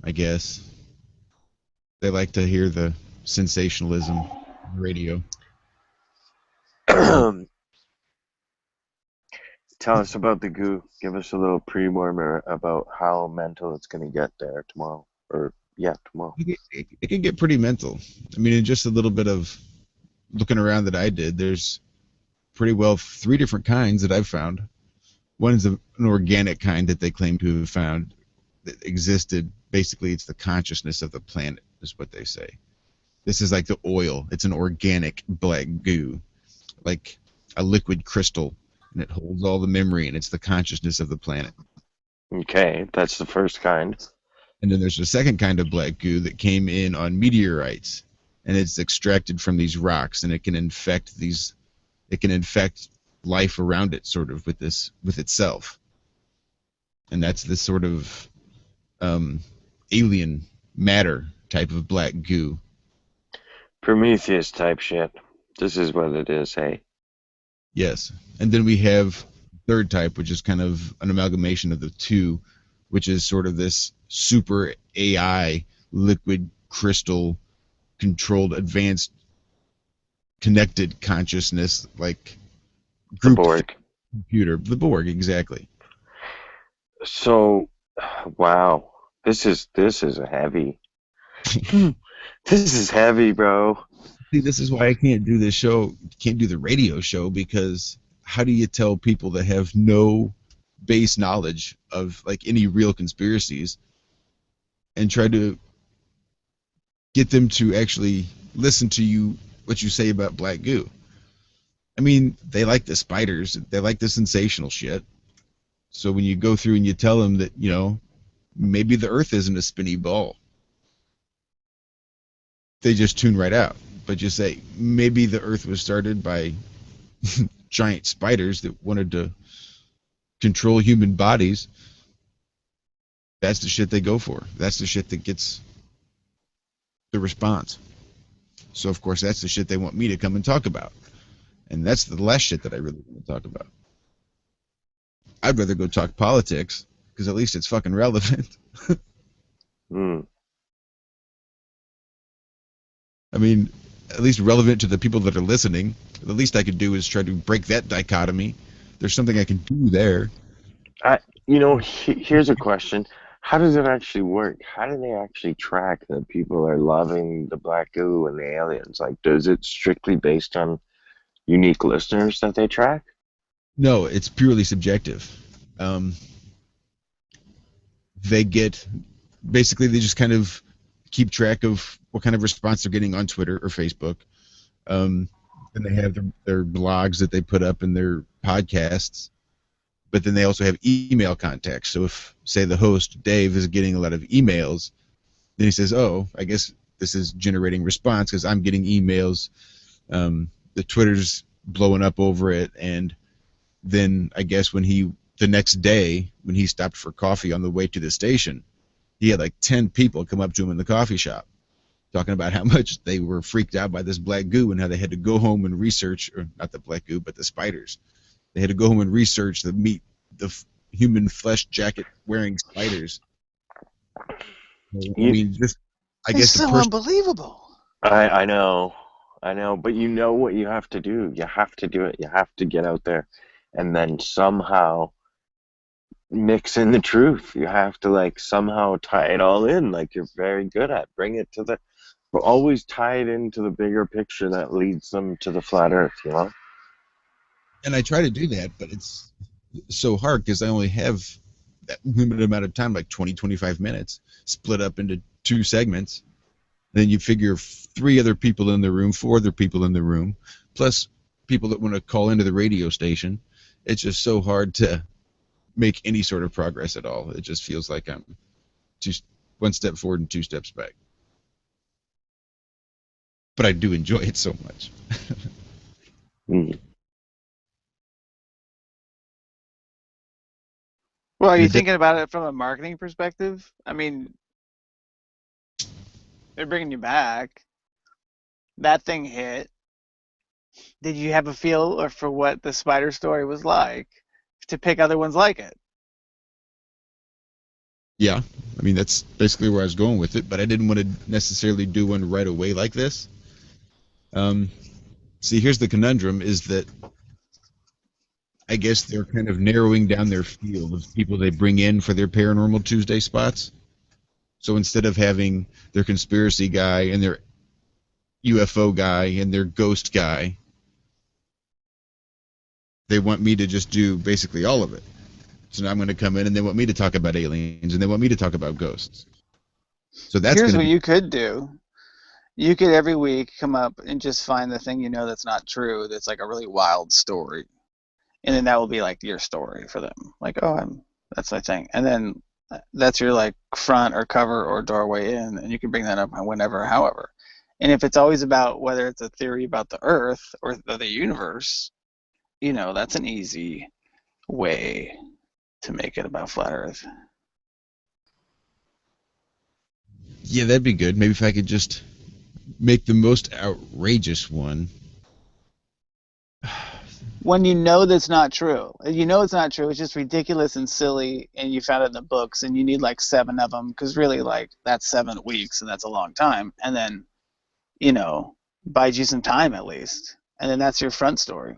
I guess. They like to hear the sensationalism on the radio. Tell us about the goo. Give us a little pre-warmer about how mental it's going to get there tomorrow. Tomorrow. It can get pretty mental. I mean, in just a little bit of looking around that I did, there's pretty well 3 different kinds that I've found. One is an organic kind that they claim to have found that existed. Basically, it's the consciousness of the planet, is what they say. This is like the oil. It's an organic black goo, like a liquid crystal, and it holds all the memory, and it's the consciousness of the planet. Okay, that's the first kind. And then there's a second kind of black goo that came in on meteorites, and it's extracted from these rocks, and it can infect life around it, sort of with itself. And that's this sort of alien matter type of black goo. Prometheus type shit. This is what it is, hey? Yes. And then we have third type, which is kind of an amalgamation of the two, which is sort of this super AI liquid crystal controlled advanced connected consciousness, like The Borg. computer. The Borg, exactly. So, wow. This is a heavy. This is heavy, bro. See, this is why I can't do this show, can't do the radio show, because how do you tell people that have no base knowledge of like any real conspiracies and try to get them to actually listen to you, what you say about black goo? I mean, they like the spiders, they like the sensational shit. So when you go through and you tell them that, maybe the Earth isn't a spinny ball, they just tune right out. But you say, maybe the Earth was started by giant spiders that wanted to control human bodies, that's the shit they go for. That's the shit that gets the response. So of course that's the shit they want me to come and talk about. And that's the last shit that I really want to talk about. I'd rather go talk politics, because at least it's fucking relevant. Mm. I mean, at least relevant to the people that are listening. The least I could do is try to break that dichotomy. There's something I can do there. Here's a question. How does it actually work? How do they actually track that people are loving the black goo and the aliens? Like, does it strictly based on unique listeners that they track? No, it's purely subjective. They just kind of keep track of what kind of response they're getting on Twitter or Facebook. And they have their blogs that they put up and their podcasts. But then they also have email contacts. So if, say, the host, Dave, is getting a lot of emails, then he says, oh, I guess this is generating response because I'm getting emails. The Twitter's blowing up over it. And then I guess the next day, when he stopped for coffee on the way to the station, he had like 10 people come up to him in the coffee shop talking about how much they were freaked out by this black goo and how they had to go home and research, or not the black goo, but the spiders. They had to go home and research the human flesh jacket wearing spiders. I mean, I guess It's so unbelievable. I know, but you know what you have to do. You have to do it. You have to get out there, and then somehow mix in the truth. You have to somehow tie it all in, like you're very good at. Bring it to but always tie it into the bigger picture that leads them to the flat Earth. And I try to do that, but it's so hard because I only have that limited amount of time, like 20, 25 minutes, split up into 2 segments. Then you figure 3 other people in the room, 4 other people in the room, plus people that want to call into the radio station. It's just so hard to make any sort of progress at all. It just feels like I'm 1 step forward and 2 steps back. But I do enjoy it so much. Mm. Well, are you thinking about it from a marketing perspective? I mean, they're bringing you back. That thing hit. Did you have a feel for what the spider story was like to pick other ones like it? Yeah, I mean, that's basically where I was going with it, but I didn't want to necessarily do one right away like this. See, here's the conundrum, is that I guess they're kind of narrowing down their field of people they bring in for their Paranormal Tuesday spots. So instead of having their conspiracy guy and their UFO guy and their ghost guy, they want me to just do basically all of it. So now I'm going to come in and they want me to talk about aliens and they want me to talk about ghosts. So Here's what you could do. You could every week come up and just find the thing that's not true, that's like a really wild story. And then that will be like your story for them. Like, that's my thing. And then that's your like front or cover or doorway in, and you can bring that up whenever, however. And if it's always about whether it's a theory about the Earth or the universe, that's an easy way to make it about flat Earth. Yeah, that'd be good. Maybe if I could just make the most outrageous one. When that's not true. It's not true. It's just ridiculous and silly, and you found it in the books, and you need like 7 of them, because really, that's 7 weeks, and that's a long time. And then, buys you some time at least. And then that's your front story.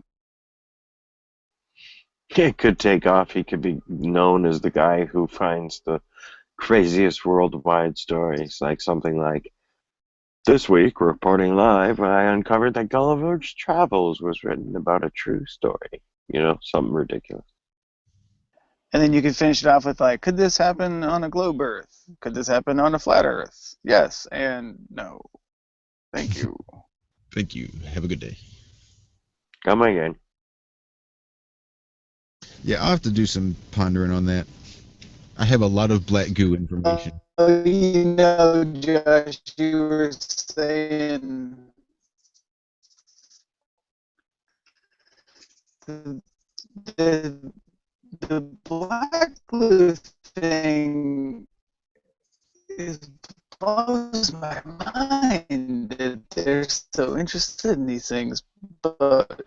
It could take off. He could be known as the guy who finds the craziest worldwide stories, like something like, this week, reporting live, I uncovered that Gulliver's Travels was written about a true story. Something ridiculous. And then you could finish it off with could this happen on a globe Earth? Could this happen on a flat Earth? Yes and no. Thank you. Thank you. Have a good day. Come again. Yeah, I'll have to do some pondering on that. I have a lot of black goo information. Josh, you were saying the the Black Glue thing is blows my mind that they're so interested in these things, but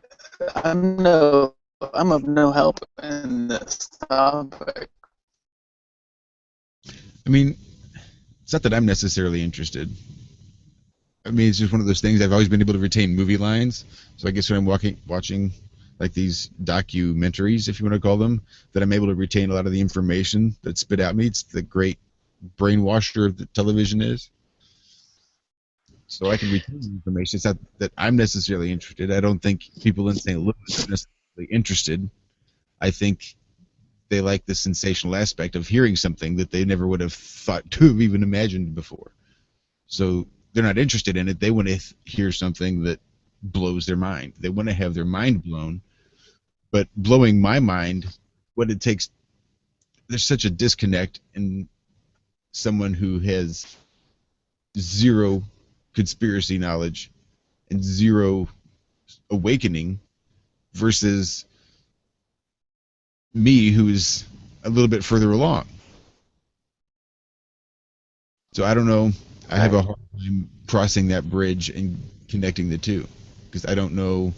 I'm of no help in this topic. I mean, it's not that I'm necessarily interested. I mean, it's just one of those things. I've always been able to retain movie lines. So I guess when I'm watching like these documentaries, if you want to call them, that I'm able to retain a lot of the information that's spit out me. It's the great brainwasher that television is. So I can retain the information. It's not that I'm necessarily interested. I don't think people in St. Louis are necessarily interested. I think they like the sensational aspect of hearing something that they never would have thought to have even imagined before. So they're not interested in it. They want to hear something that blows their mind. They want to have their mind blown. But blowing my mind, what it takes, there's such a disconnect in someone who has zero conspiracy knowledge and zero awakening versus me, who's a little bit further along. So I don't know. I have a hard time crossing that bridge and connecting the two because I don't know.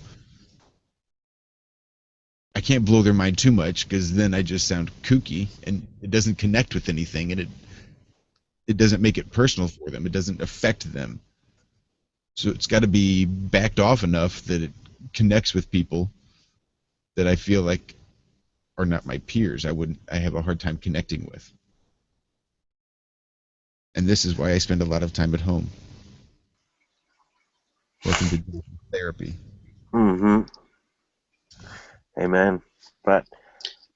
I can't blow their mind too much because then I just sound kooky and it doesn't connect with anything and it doesn't make it personal for them. It doesn't affect them. So it's got to be backed off enough that it connects with people that I feel like are not my peers. I have a hard time connecting with. And this is why I spend a lot of time at home. Welcome to therapy. Mm-hmm. Amen. But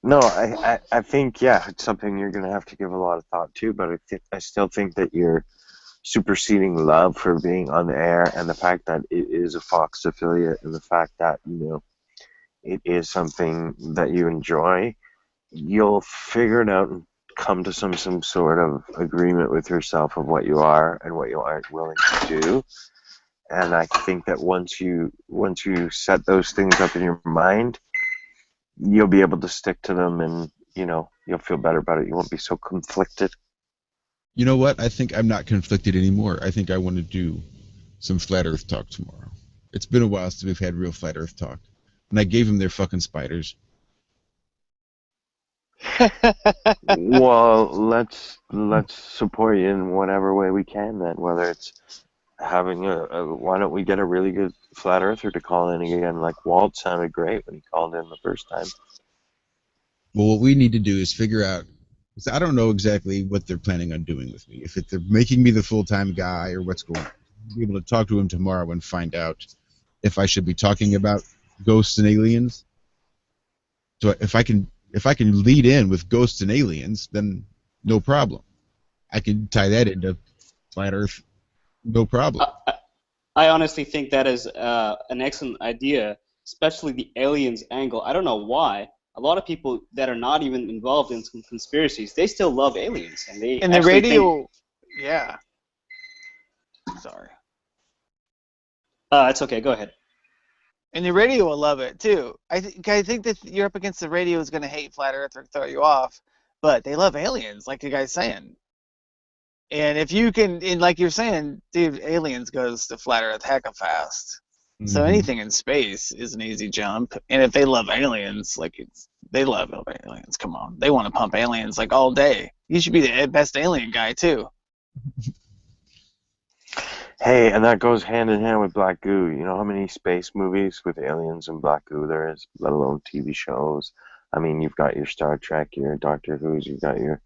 no, I think, yeah, it's something you're going to have to give a lot of thought to, but I still think that you're superseding love for being on the air and the fact that it is a Fox affiliate and the fact that, it is something that you enjoy. You'll figure it out and come to some sort of agreement with yourself of what you are and what you aren't willing to do. And I think that once you set those things up in your mind, you'll be able to stick to them and, you'll feel better about it. You won't be so conflicted. You know what? I think I'm not conflicted anymore. I think I want to do some Flat Earth talk tomorrow. It's been a while since we've had real Flat Earth talk. And I gave them their fucking spiders. Well, let's support you in whatever way we can then, whether it's having why don't we get a really good flat earther to call in again? Like Walt sounded great when he called in the first time. Well, what we need to do is figure out, because I don't know exactly what they're planning on doing with me. If they're making me the full-time guy or what's going on. I'll be able to talk to him tomorrow and find out if I should be talking about ghosts and aliens. So if I can lead in with ghosts and aliens, then no problem. I can tie that into flat Earth, no problem. I honestly think that is an excellent idea, especially the aliens angle. I don't know why. A lot of people that are not even involved in some conspiracies, they still love aliens, and they. And the radio, yeah. Sorry. It's okay. Go ahead. And the radio will love it too. I think that you're up against the radio is going to hate Flat Earth or throw you off, but they love aliens, like the guy's saying. And if you can, and like you're saying, dude, aliens goes to Flat Earth hecka fast. Mm-hmm. So anything in space is an easy jump. And if they love aliens, they love aliens. Come on, they want to pump aliens like all day. You should be the best alien guy too. Hey, and that goes hand in hand with Black Goo. You know how many space movies with aliens and Black Goo there is, let alone TV shows? I mean, you've got your Star Trek, your Doctor Who's, you've got your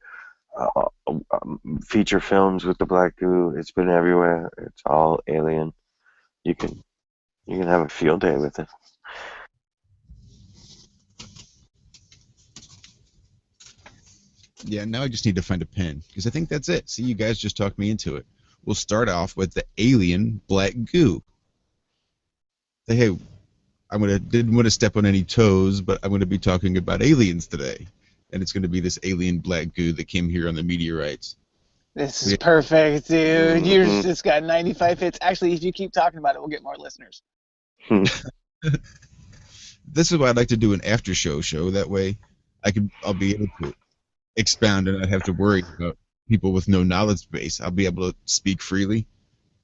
feature films with the Black Goo. It's been everywhere. It's all alien. You can have a field day with it. Yeah, now I just need to find a pen, because I think that's it. See, you guys just talked me into it. We'll start off with the alien Black Goo. Hey, didn't want to step on any toes, but I'm going to be talking about aliens today. And it's going to be this alien Black Goo that came here on the meteorites. This is perfect, dude. You just got 95 hits. Actually, if you keep talking about it, we'll get more listeners. this is why I'd like to do an after show. That way, I'll be able to expound and not have to worry about people with no knowledge base. I'll be able to speak freely.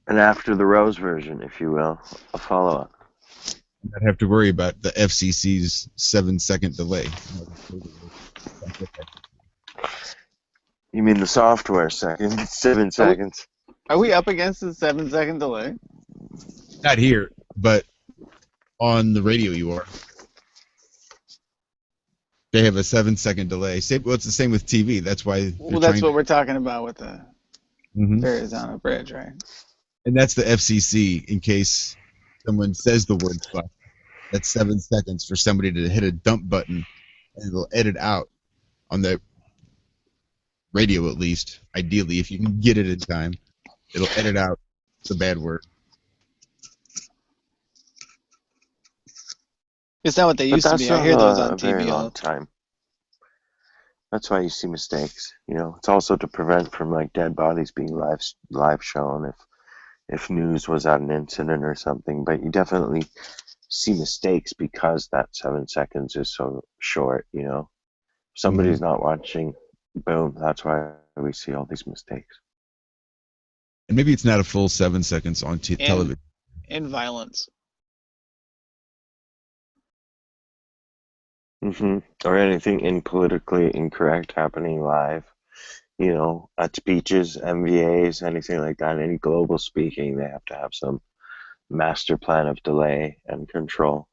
And after the Rose version, if you will, a follow-up. Not have to worry about the FCC's 7-second delay. You mean the software second? 7 seconds. Are we up against the 7-second delay? Not here, but on the radio you are. They have a 7-second delay. Well, it's the same with TV. That's why. Well, that's what we're talking about with the Mhm. Verrazano Bridge, right? And that's the FCC in case someone says the word fuck. That's 7 seconds for somebody to hit a dump button, and it'll edit out on the radio at least. Ideally, if you can get it in time, it'll edit out the bad word. It's not what they But used to that's be. I not hear those on a very TV all long time. That's why you see mistakes. You know, it's also to prevent from like dead bodies being live shown if news was at an incident or something. But you definitely see mistakes because that 7 seconds is so short. You know, if somebody's not watching, boom. That's why we see all these mistakes. And maybe it's not a full 7 seconds on television. And violence. Or anything politically incorrect happening live, you know, at speeches, MVAs, anything like that, any global speaking, they have to have some master plan of delay and control.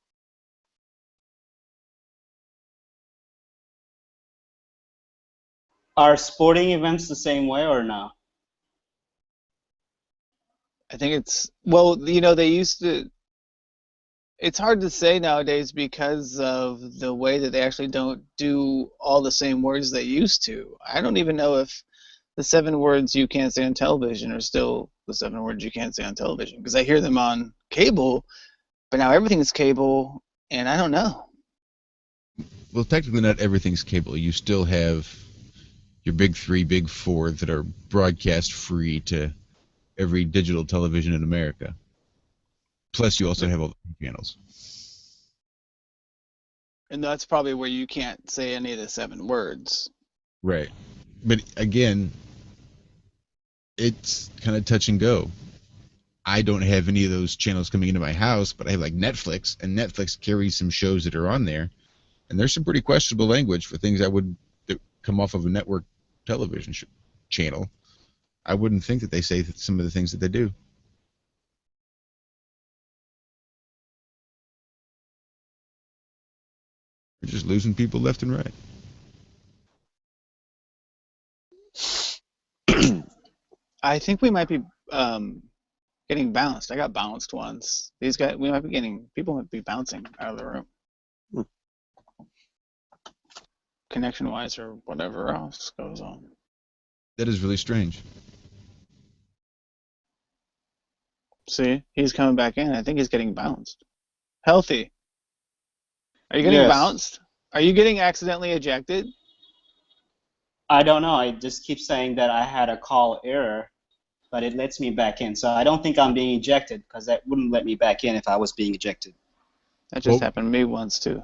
Are sporting events the same way or no? I think it's, well, you know, they used to, it's hard to say nowadays because of the way that they actually don't do all the same words they used to. I don't even know if the 7 words you can't say on television are still the 7 words you can't say on television, because I hear them on cable, but now everything's cable, and I don't know. Well, technically not everything's cable. You still have your big 3, big 4 that are broadcast free to every digital television in America. Plus, you also have all the channels. And that's probably where you can't say any of the 7 words. Right. But again, it's kind of touch and go. I don't have any of those channels coming into my house, but I have like Netflix, and Netflix carries some shows that are on there, and there's some pretty questionable language for things that come off of a network television channel. I wouldn't think that they say some of the things that they do. We're just losing people left and right. I think we might be getting bounced. I got bounced once. These guys, people might be bouncing out of the room. Connection-wise or whatever else goes on. That is really strange. See, he's coming back in. I think he's getting bounced. Healthy. Are you getting Yes. bounced? Are you getting accidentally ejected? I don't know. I just keep saying that I had a call error, but it lets me back in. So I don't think I'm being ejected, because that wouldn't let me back in if I was being ejected. That just happened to me once too.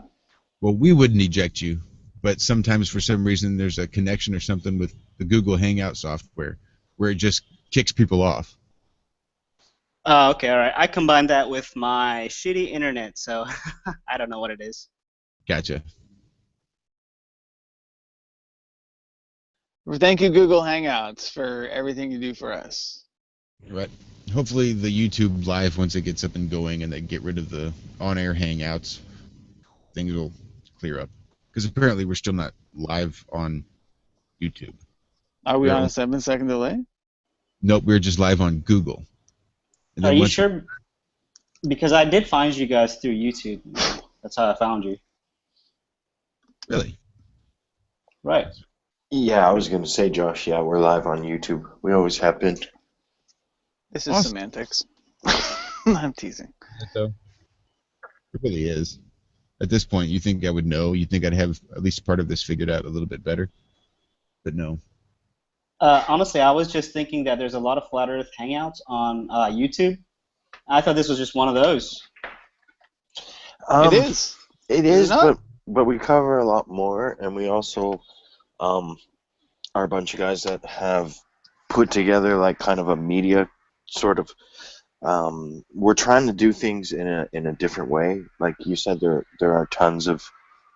Well, we wouldn't eject you, but sometimes for some reason there's a connection or something with the Google Hangout software where it just kicks people off. Oh, okay, all right. I combined that with my shitty internet, so I don't know what it is. Gotcha. Thank you, Google Hangouts, for everything you do for us. Right. Hopefully the YouTube Live, once it gets up and going and they get rid of the on-air Hangouts, things will clear up. Because apparently we're still not live on YouTube. Are we Yeah. on a 7-second delay? Nope, we're just live on Google. And Are then you once- sure? Because I did find you guys through YouTube. That's how I found you. Really? Right. Yeah, I was going to say, Josh, yeah, we're live on YouTube. We always have been. This is Awesome. semantics. I'm teasing. So, it really is. At this point, you think I would know? You think I'd have at least part of this figured out a little bit better? But no. Honestly, I was just thinking that there's a lot of Flat Earth Hangouts on YouTube. I thought this was just one of those. It is. It Is it is, not? but we cover a lot more, and we also um are a bunch of guys that have put together like kind of a media sort of. We're trying to do things in a different way. Like you said, there are tons of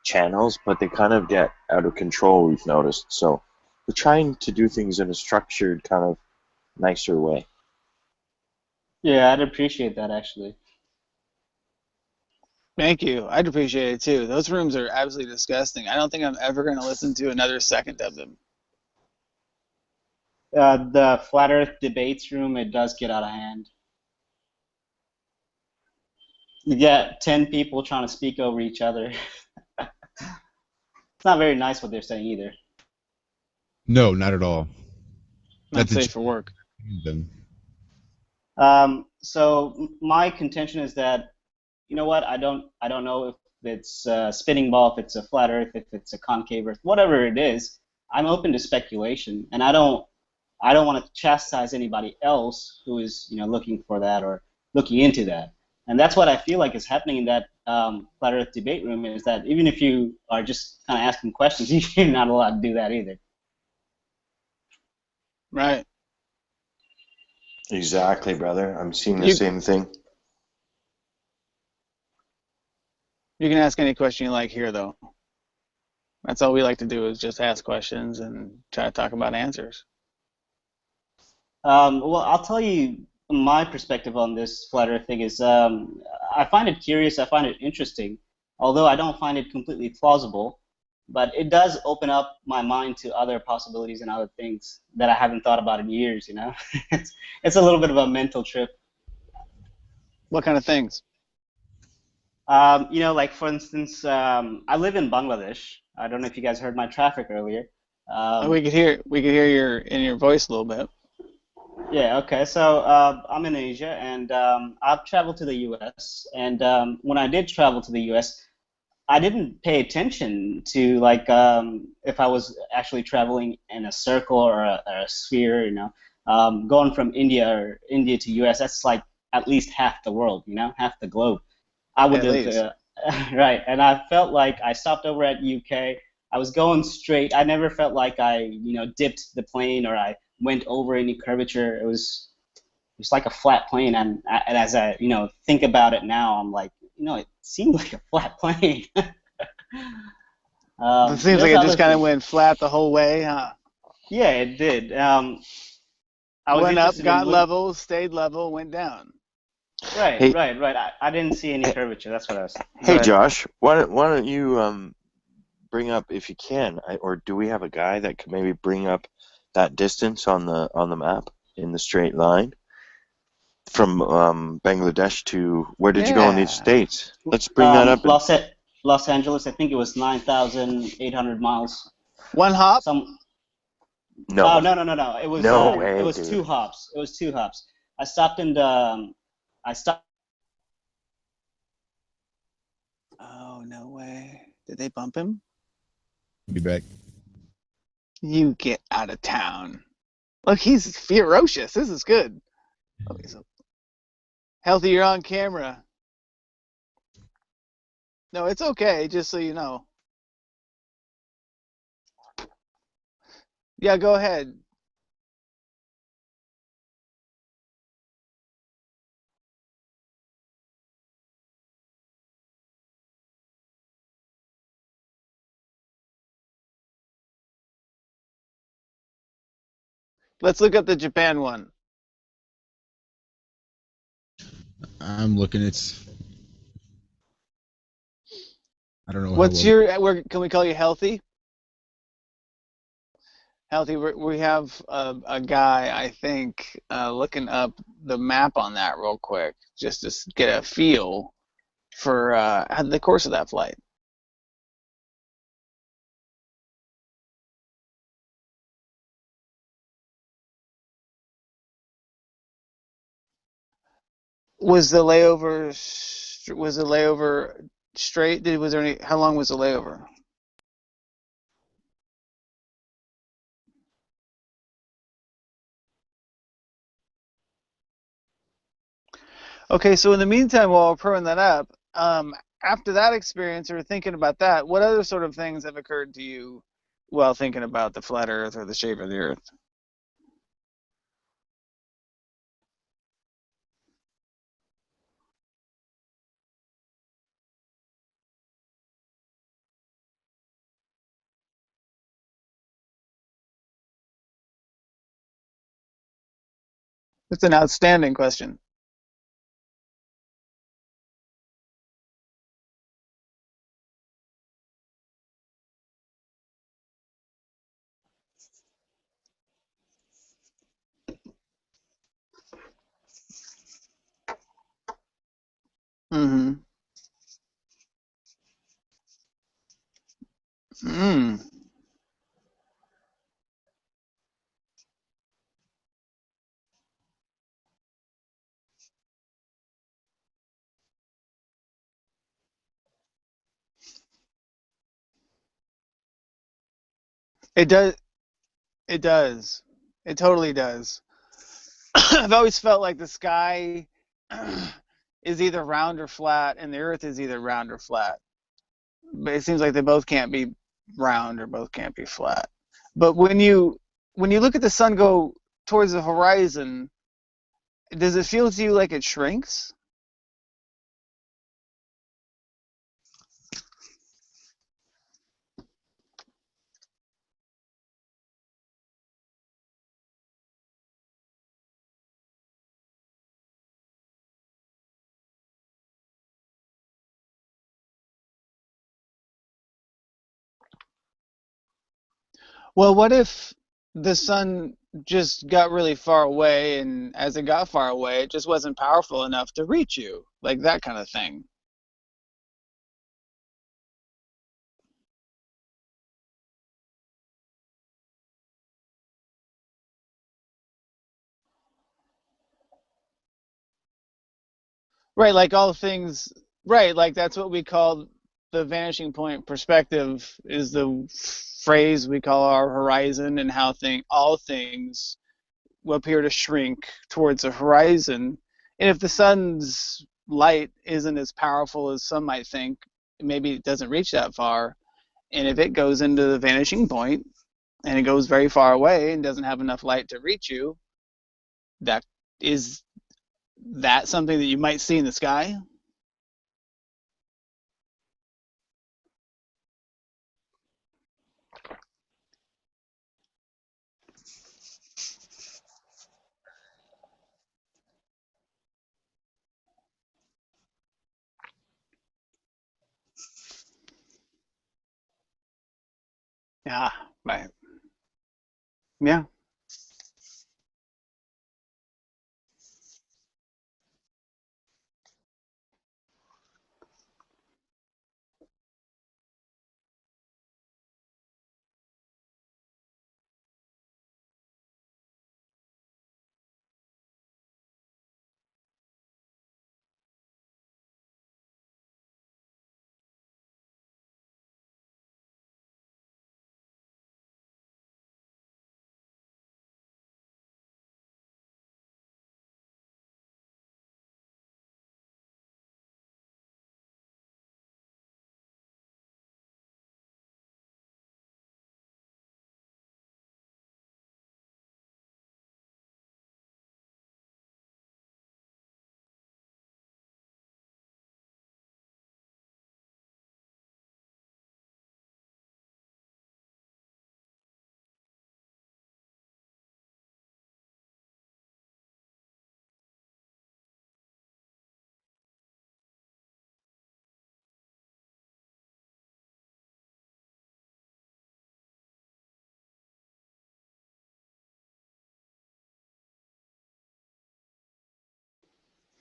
channels, but they kind of get out of control. We've noticed, so we're trying to do things in a structured, kind of nicer way. Yeah, I'd appreciate that actually. Thank you. I'd appreciate it too. Those rooms are absolutely disgusting. I don't think I'm ever going to listen to another second of them. The Flat Earth debates room, it does get out of hand. You get 10 people trying to speak over each other. It's not very nice what they're saying either. No, not at all. Not That's a safe for work. them. So my contention is that, you know what, I don't know if it's a spinning ball, if it's a flat Earth, if it's a concave Earth, whatever it is. I'm open to speculation, and I don't want to chastise anybody else who is, looking for that or looking into that. And that's what I feel like is happening in that flat Earth debate room is that even if you are just kind of asking questions, you're not allowed to do that either. Right. Exactly, brother. I'm seeing the You same thing. you can ask any question you like here, though. That's all we like to do is just ask questions and try to talk about answers. Well, I'll tell you my perspective on this flat Earth thing is I find it curious, I find it interesting, although I don't find it completely plausible, but it does open up my mind to other possibilities and other things that I haven't thought about in years. It's a little bit of a mental trip. What kind of things? Like for instance, I live in Bangladesh. I don't know if you guys heard my traffic earlier. Oh, Um, we could hear your voice a little bit. Yeah, okay. So I'm in Asia, and I've traveled to the U.S. And when I did travel to the U.S., I didn't pay attention to like if I was actually traveling in a circle or a sphere. Going from India to U.S. That's like at least half the world. Half the globe. I would At have least. right, and I felt like I stopped over at UK. I was going straight. I never felt like I, dipped the plane or I went over any curvature. It was like a flat plane, and as I, think about it now, I'm like, it seemed like a flat plane. It seems like There's it just other kind of things. went flat the whole way, huh? Yeah, it did. I was Went up, interested in got what. level, stayed level, went down. Right, Hey, right, right. I didn't see any curvature. That's what I was. Go hey, ahead. Josh. Why don't you bring up if you can, or do we have a guy that could maybe bring up that distance on the map in the straight line from Bangladesh to where did you go in these Yeah. states? Let's bring that up and Los Angeles, I think it was 9,800 miles. One hop? Some. Oh, no, no, no, no, no. It was no um it way, was two dude. hops. It was two hops. I stopped in the I stopped. Oh, no way. Did they bump him? Be back. You get out of town. Look, he's ferocious. This is good. Okay, so healthy, you're on camera. No, it's okay, just so you know. Yeah, go ahead. Let's look up the Japan one. I'm looking. I don't know how What's well. can we call you Healthy? Healthy, we have a guy, I think, looking up the map on that real quick, just to get a feel for the course of that flight. Was the layover straight? Was there any? How long was the layover? Okay, so in the meantime, while we're pulling that up, After that experience or thinking about that, what other sort of things have occurred to you while thinking about the flat Earth or the shape of the Earth? It's an outstanding question. Mm-hmm. Mm. It does. It does. It totally does. I've always felt like the sky is either round or flat, and the Earth is either round or flat. But it seems like they both can't be round or both can't be flat. But when you look at the sun go towards the horizon, does it feel to you like it shrinks? Well, what if the sun just got really far away, and as it got far away, it just wasn't powerful enough to reach you, like that kind of thing? Right, like all things, right, like that's what we call the vanishing point perspective is the phrase we call our horizon and how all things will appear to shrink towards the horizon. And if the sun's light isn't as powerful as some might think, maybe it doesn't reach that far. And if it goes into the vanishing point and it goes very far away and doesn't have enough light to reach you, that is that something that you might see in the sky? Yeah, right. Yeah.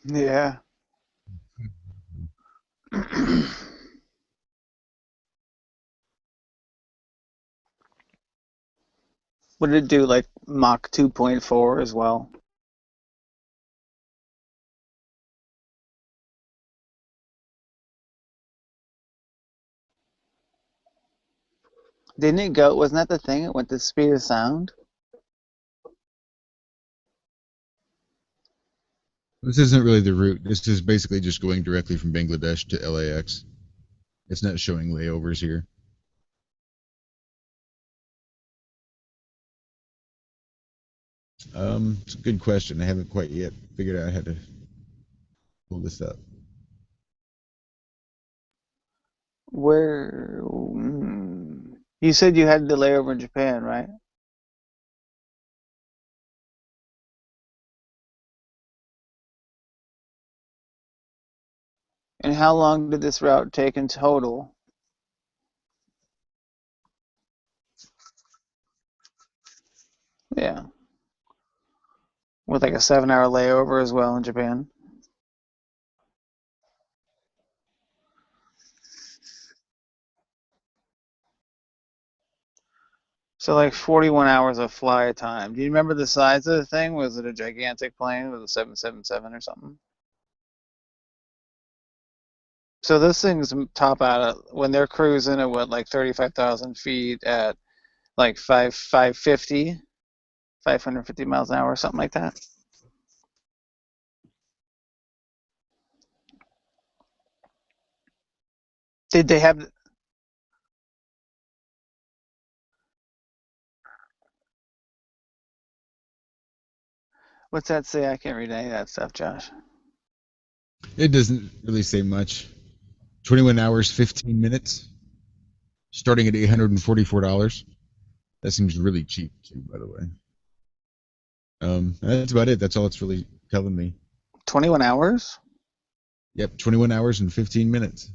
Yeah. What did it do, like Mach 2.4 as well? Didn't it go? Wasn't that the thing? It went the speed of sound? This isn't really the route. This is basically just going directly from Bangladesh to LAX. It's not showing layovers here. It's a good question. I haven't quite yet figured out how to pull this up. Where you said you had the layover in Japan, right? And how long did this route take in total? Yeah, with like a 7-hour layover as well in Japan. So like 41 hours of flight time. Do you remember the size of the thing? Was it a gigantic plane? Was it a 777 or something? So those things top out at, when they're cruising at what, like 35,000 feet at like 550 miles an hour or something like that. Did they have, what's that say? I can't read any of that stuff, Josh. It doesn't really say much. 21 hours, 15 minutes, starting at $844. That seems really cheap, too, by the way. That's about it. That's all it's really telling me. 21 hours? Yep, 21 hours and 15 minutes.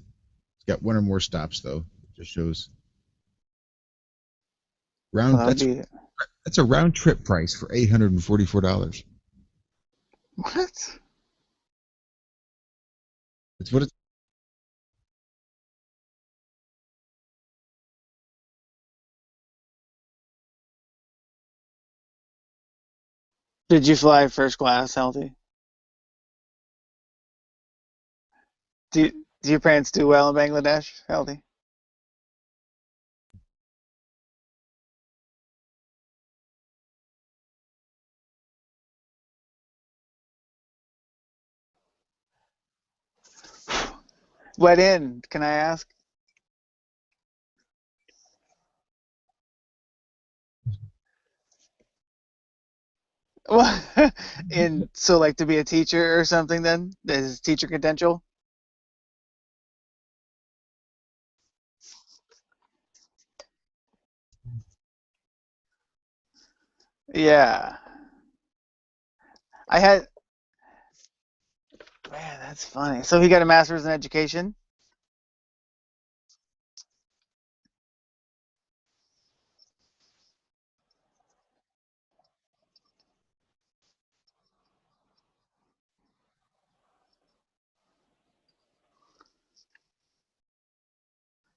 It's got one or more stops, though. It just shows Well, round. That's a round trip price for $844. What? It's what it's. Did you fly first class, Healthy? Do your parents do well in Bangladesh, Healthy? What in, can I ask? Well, in so like to be a teacher or something then? Is teacher credential? Yeah. I had Man, that's funny. So he got a master's in education?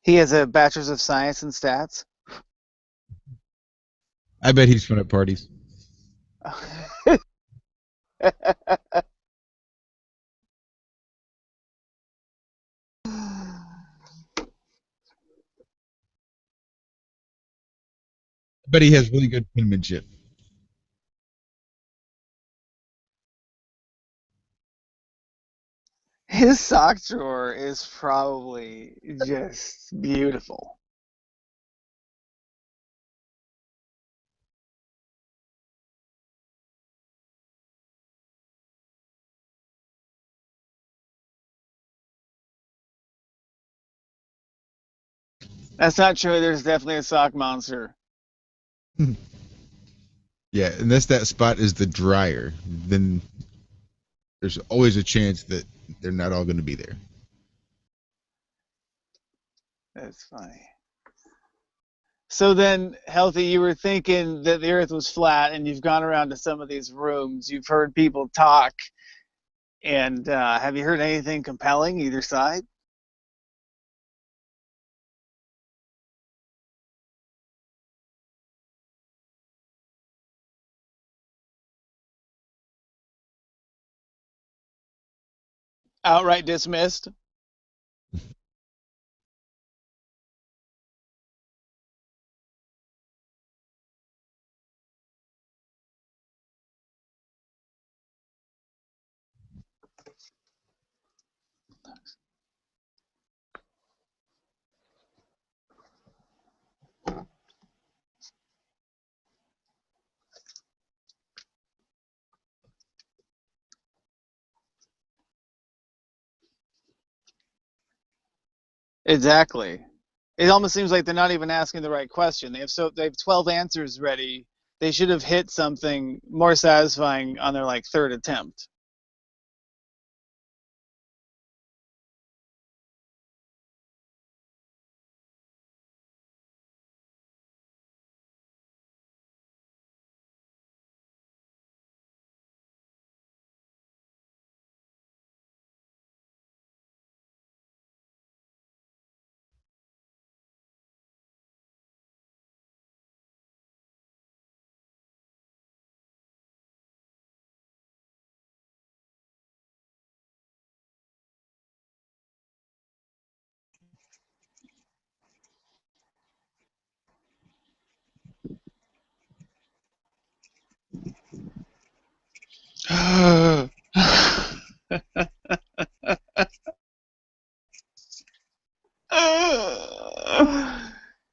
He has a bachelor's of science in stats. I bet he's fun at parties. I bet he has really good penmanship. His sock drawer is probably just beautiful. That's not true. There's definitely a sock monster. Yeah, unless that spot is the dryer, then there's always a chance that they're not all going to be there. That's funny. So then, Healthy, you were thinking that the Earth was flat, and you've gone around to some of these rooms. You've heard people talk, and have you heard anything compelling either side? Outright dismissed? Exactly. It almost seems like they're not even asking the right question. They have 12 answers ready. They should have hit something more satisfying on their like third attempt.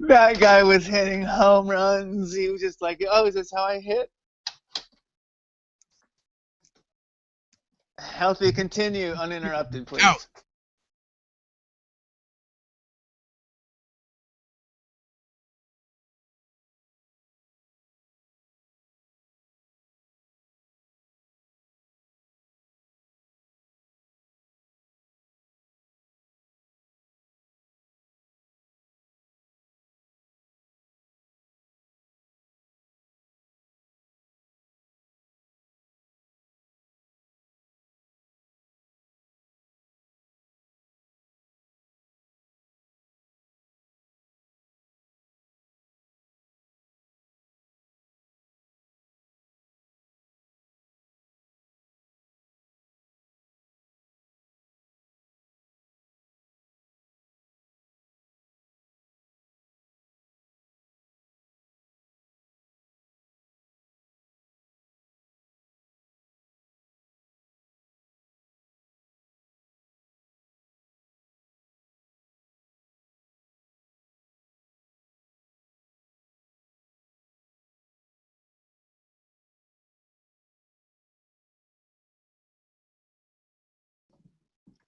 That guy was hitting home runs. He was just like, "Oh, is this how I hit?" Healthy, continue uninterrupted, please. Out.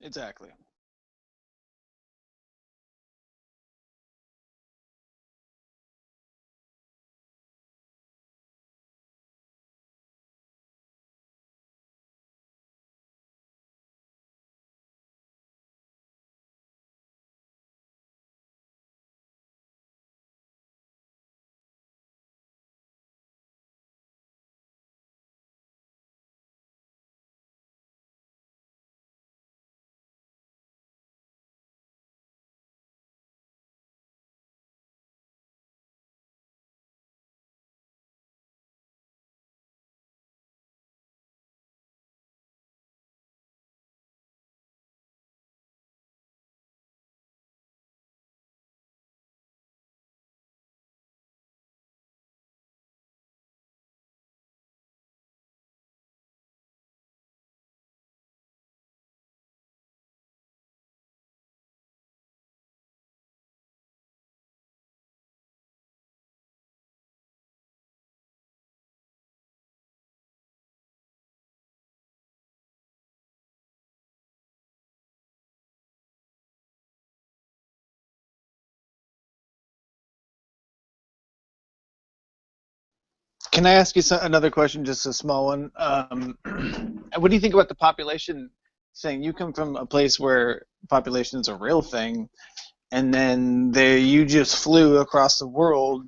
Exactly. Can I ask you another question, just a small one? What do you think about the population thing? You come from a place where population is a real thing, and then you just flew across the world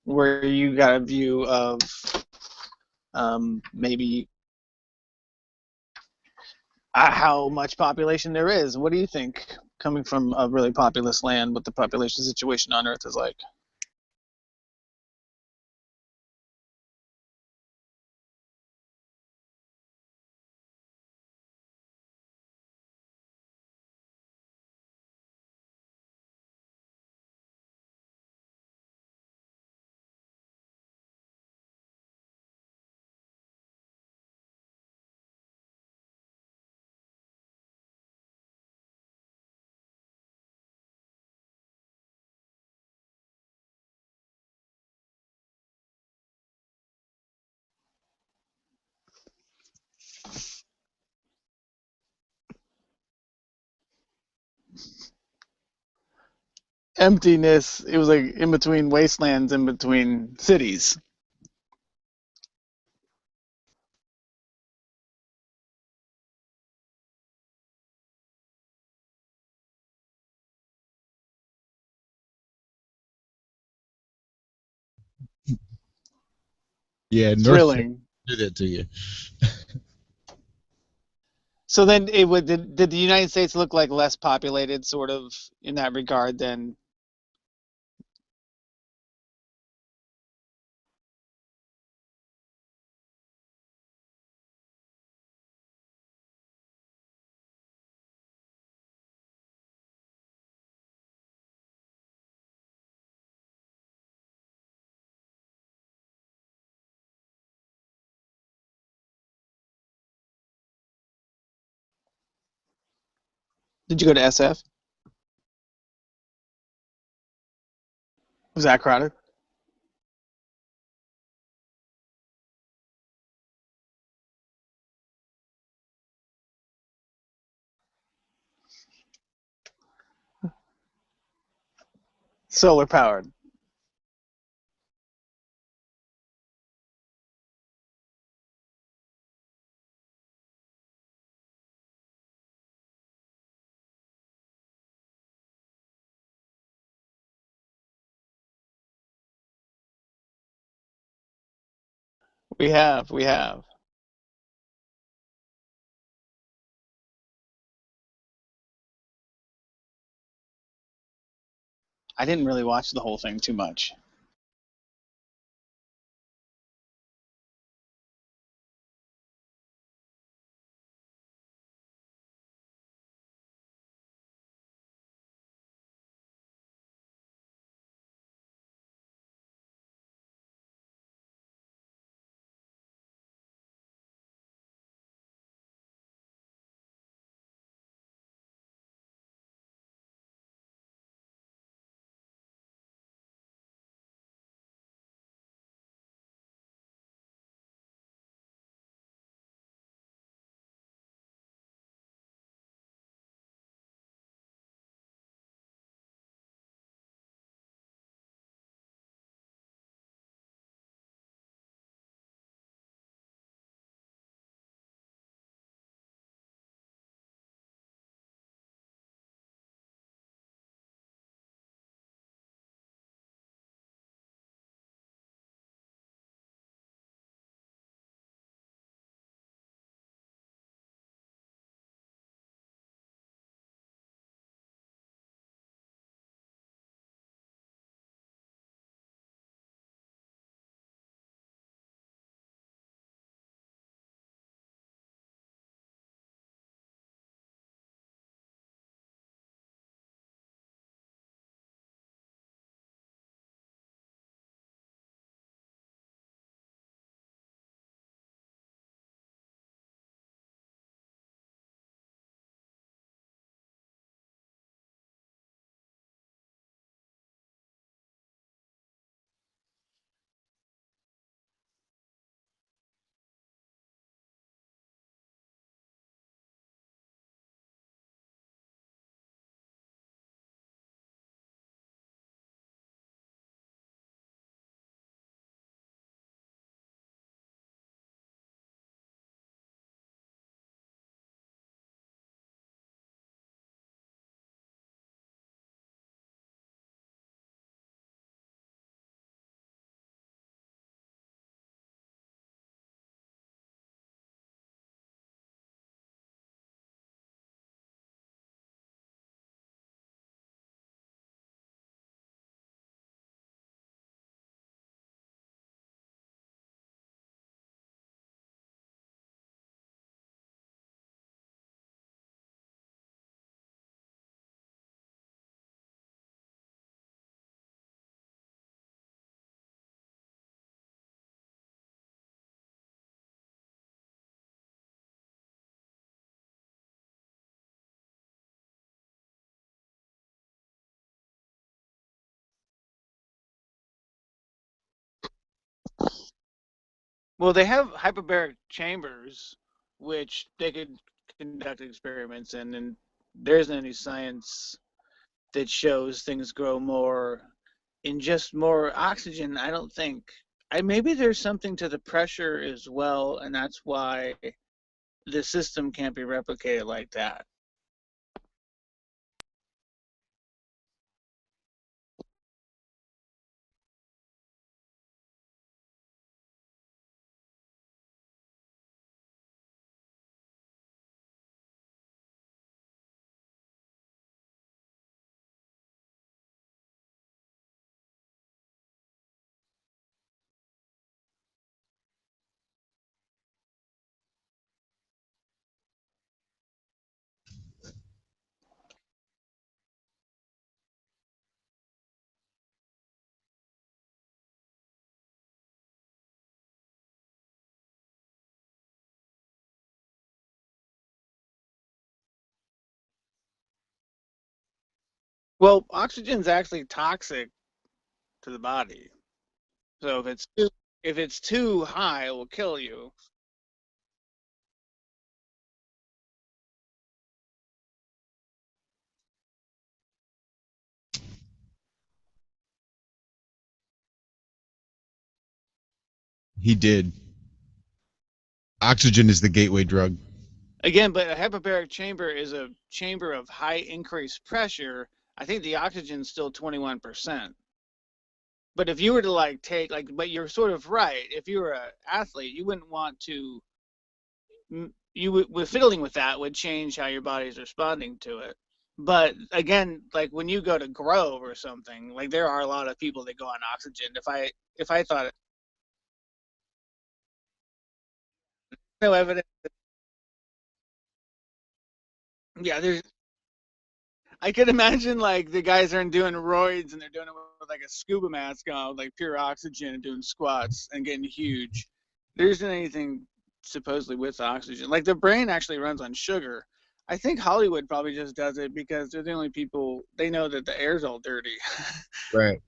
where you got a view of maybe how much population there is. What do you think, coming from a really populous land, what the population situation on Earth is like? emptiness. It was like in between wastelands, in between cities. Yeah, North Pole Thrilling. do that to you. So then, it would did the United States look like less populated, sort of in that regard? Than did you go to SF? Was that crowded? Solar powered. We have. I didn't really watch the whole thing too much. Well, they have hyperbaric chambers, which they could conduct experiments in, and there isn't any science that shows things grow more in just more oxygen. I don't think. Maybe there's something to the pressure as well, and that's why the system can't be replicated like that. Well, oxygen's actually toxic to the body. So if it's too high, it will kill you. He did. Oxygen is the gateway drug. Again, but a hyperbaric chamber is a chamber of high increased pressure. I think the oxygen's still 21%. But if you were to but you're sort of right. If you were an athlete, you wouldn't want to. With fiddling with that would change how your body's responding to it. But again, like when you go to Grove or something, like there are a lot of people that go on oxygen. If I thought no evidence, yeah, there's. I could imagine like the guys aren't doing roids and they're doing it with like a scuba mask on, like pure oxygen, and doing squats and getting huge. There isn't anything supposedly with oxygen. Like the brain actually runs on sugar. I think Hollywood probably just does it because they're the only people they know that the air's all dirty. Right.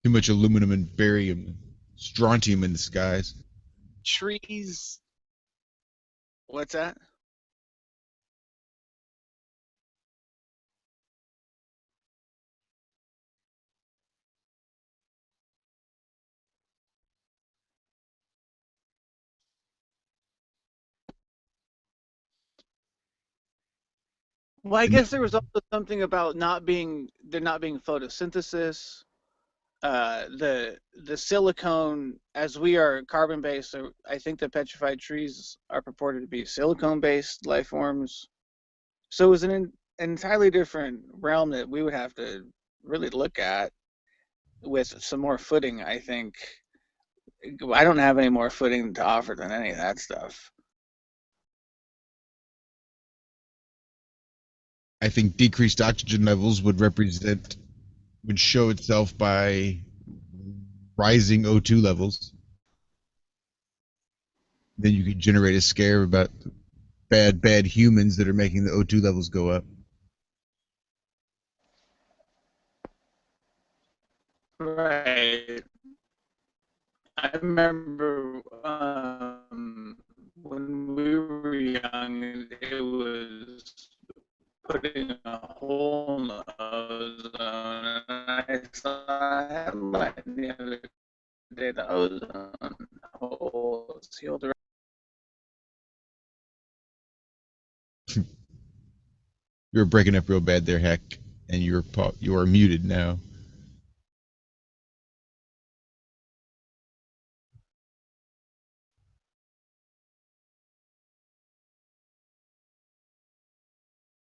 Too much aluminum and barium, strontium in the skies. Trees. What's that? Well, I And guess there was also something about there not being photosynthesis. The silicone, as we are carbon based, so I think the petrified trees are purported to be silicone based life forms. So it was an entirely different realm that we would have to really look at with some more footing. I think I don't have any more footing to offer than any of that stuff. I think decreased oxygen levels would show itself by rising O2 levels. Then you could generate a scare about bad humans that are making the O2 levels go up. Right. I remember when we were young, it was putting a hole in the ozone, and I saw a headline the other day, the ozone hole sealed around. You're breaking up real bad there, Heck, and you are muted now.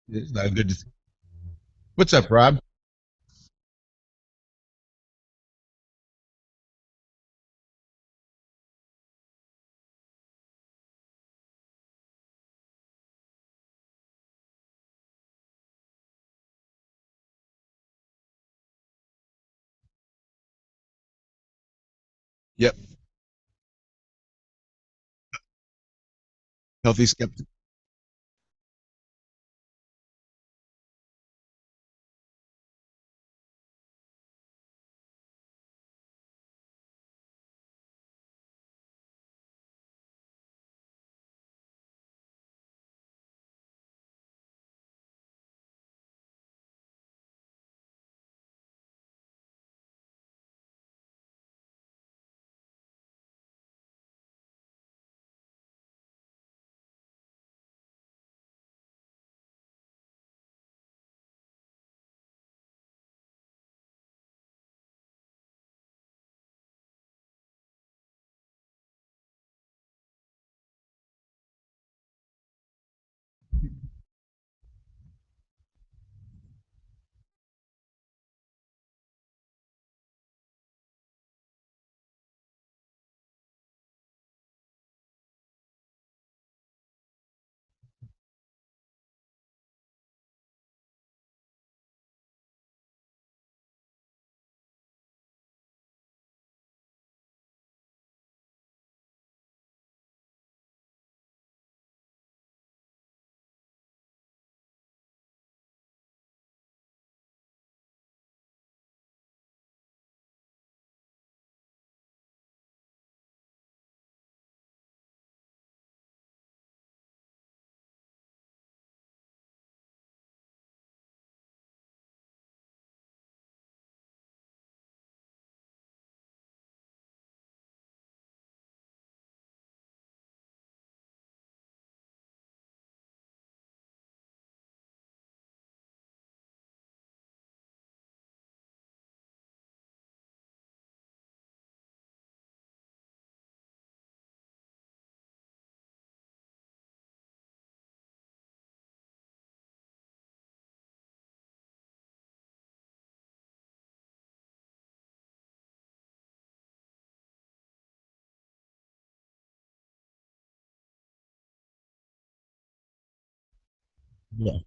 It's not good. What's up, Rob? Yep. Healthy skeptic. Yeah.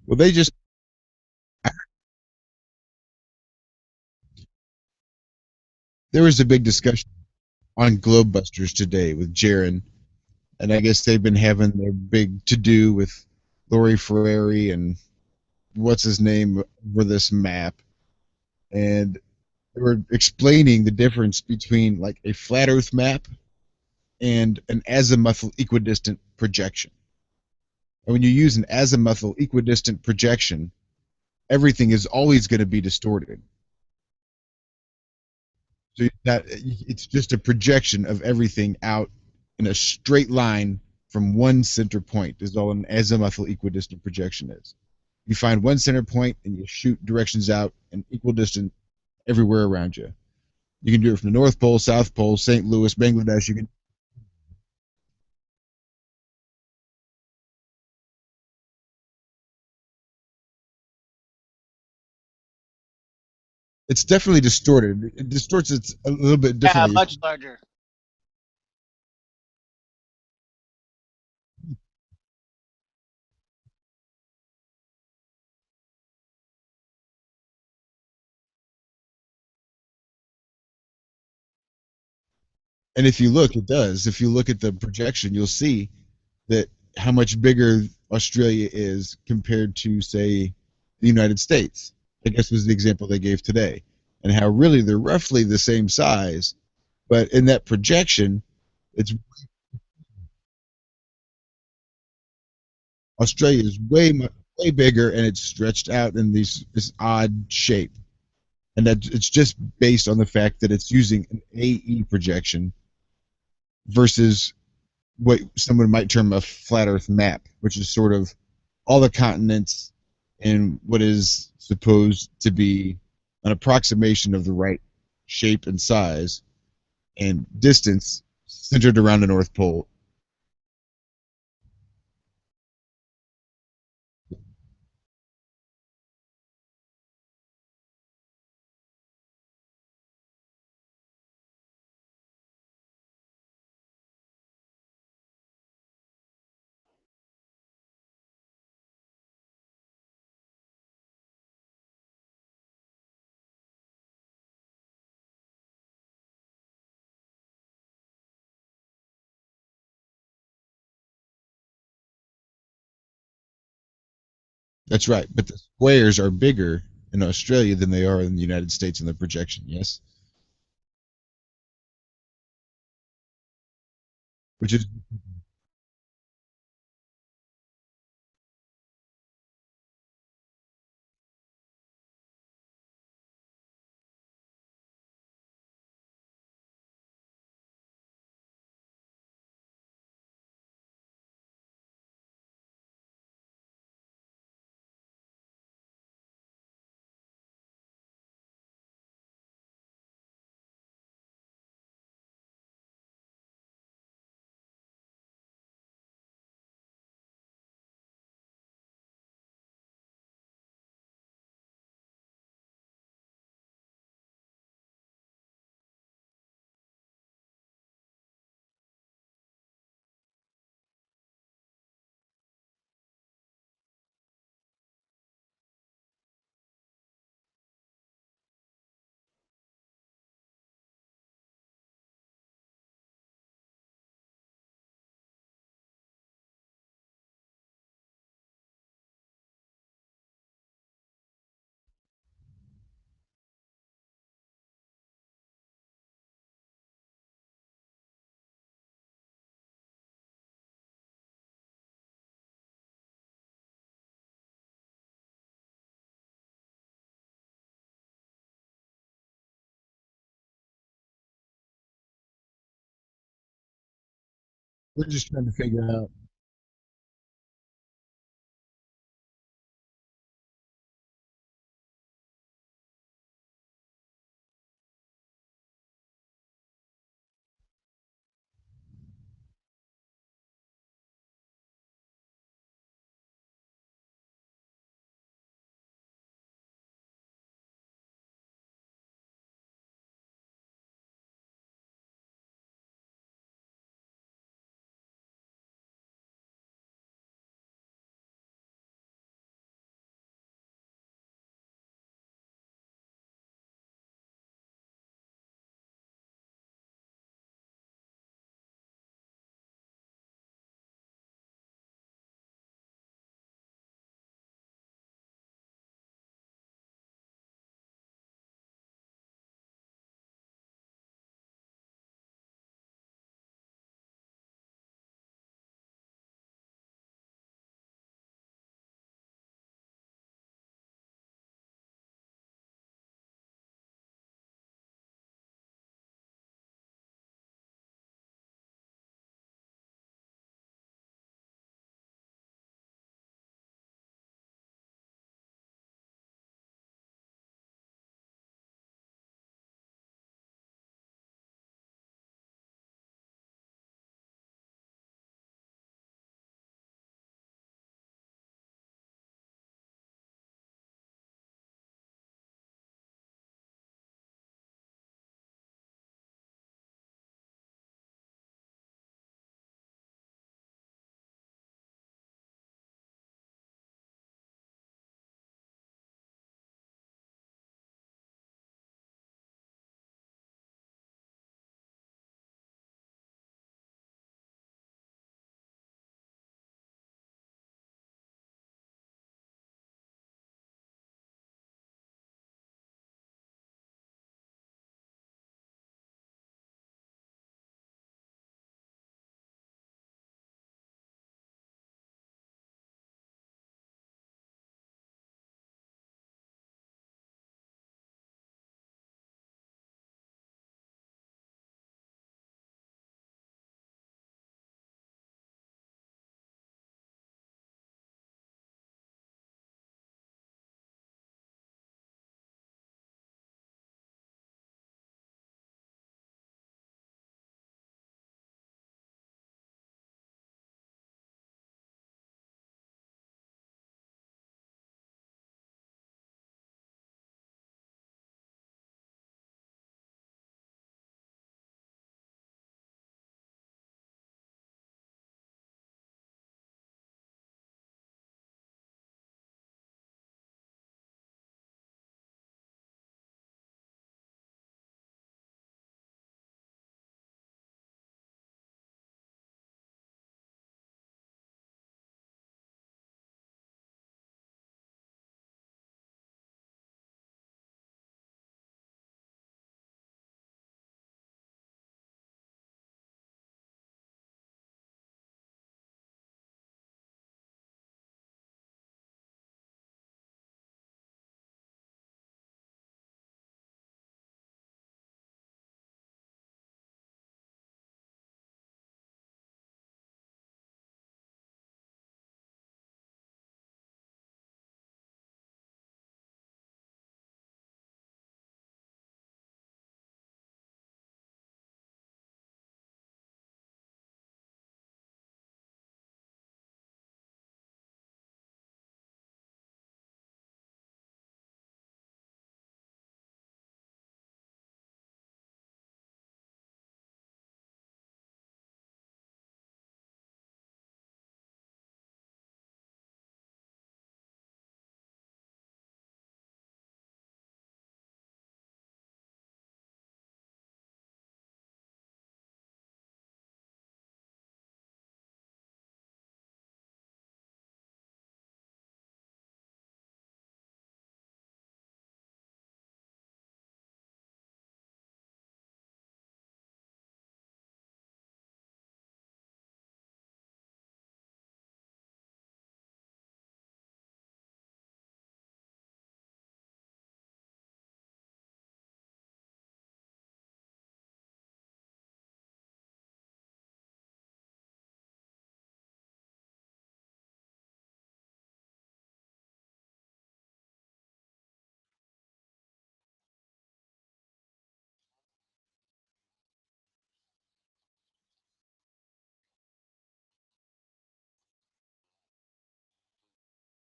Well, they just there was a big discussion on Globebusters today with Jaron, and I guess they've been having their big to do with Lori Ferrari and what's his name for this map, and they were explaining the difference between like a flat Earth map and an azimuthal equidistant projection. And when you use an azimuthal equidistant projection, everything is always going to be distorted. So that it's just a projection of everything out in a straight line from one center point is all an azimuthal equidistant projection is. You find one center point and you shoot directions out and equidistant everywhere around you. You can do it from the North Pole, South Pole, St. Louis, Bangladesh. You can. It's definitely distorted. It distorts it a little bit Yeah, differently. much larger. And if you look, it does. If you look at the projection, you'll see that how much bigger Australia is compared to, say, the United States. I guess was the example they gave today, and how really they're roughly the same size, but in that projection, it's Australia is way bigger, and it's stretched out in this odd shape, and that it's just based on the fact that it's using an AE projection versus what someone might term a flat Earth map, which is sort of all the continents in what is supposed to be an approximation of the right shape and size and distance centered around the North Pole. That's right, but the squares are bigger in Australia than they are in the United States in the projection. Yes, which is We're just trying to figure out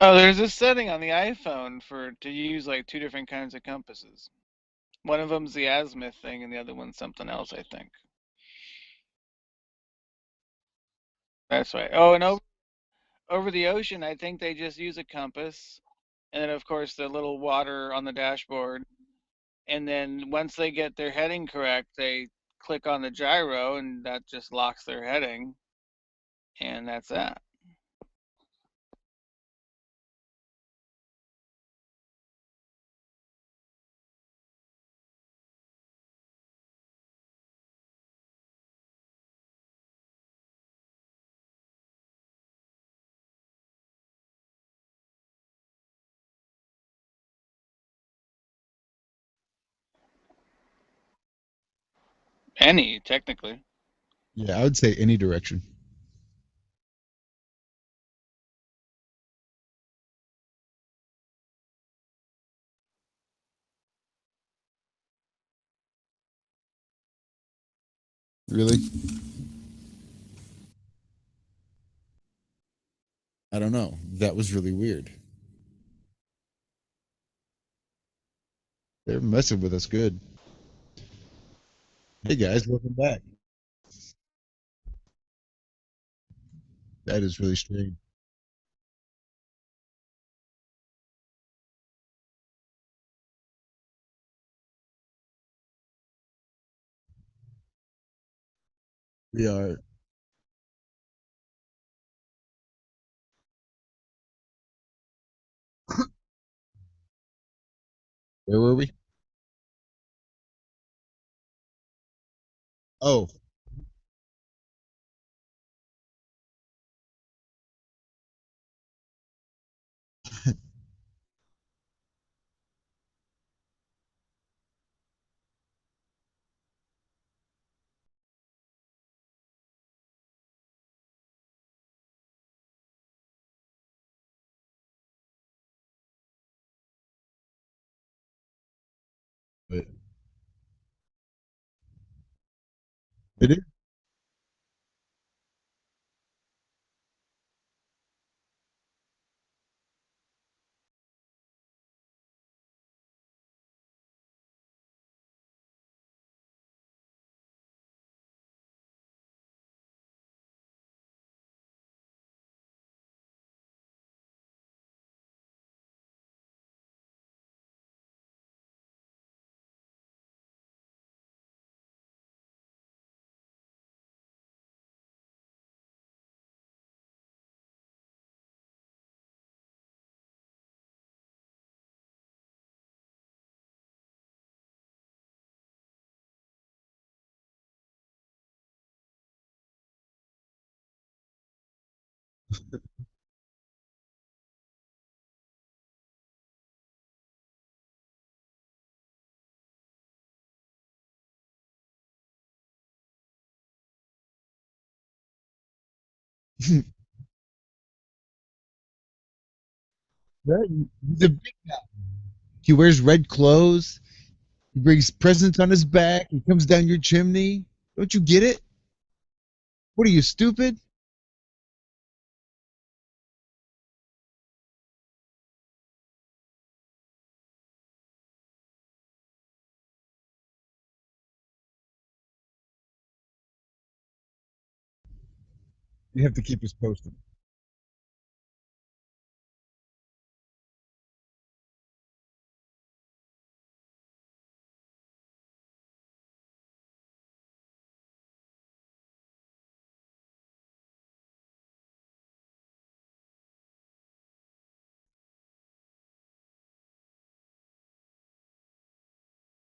Oh, there's a setting on the iPhone for to use like two different kinds of compasses. One of them's the azimuth thing, and the other one's something else, I think. That's right. Oh, and over the ocean, I think they just use a compass, and then of course the little water on the dashboard. And then once they get their heading correct, they click on the gyro, and that just locks their heading, and that's that. Any, technically. Yeah, I would say any direction. Really? I don't know. That was really weird. They're messing with us good. Hey guys, welcome back. That is really strange. We are. Where were we? Oh, but it is. Right? He's a big guy. He wears red clothes. He brings presents on his back. He comes down your chimney. Don't you get it? What are you, stupid? You have to keep us posted.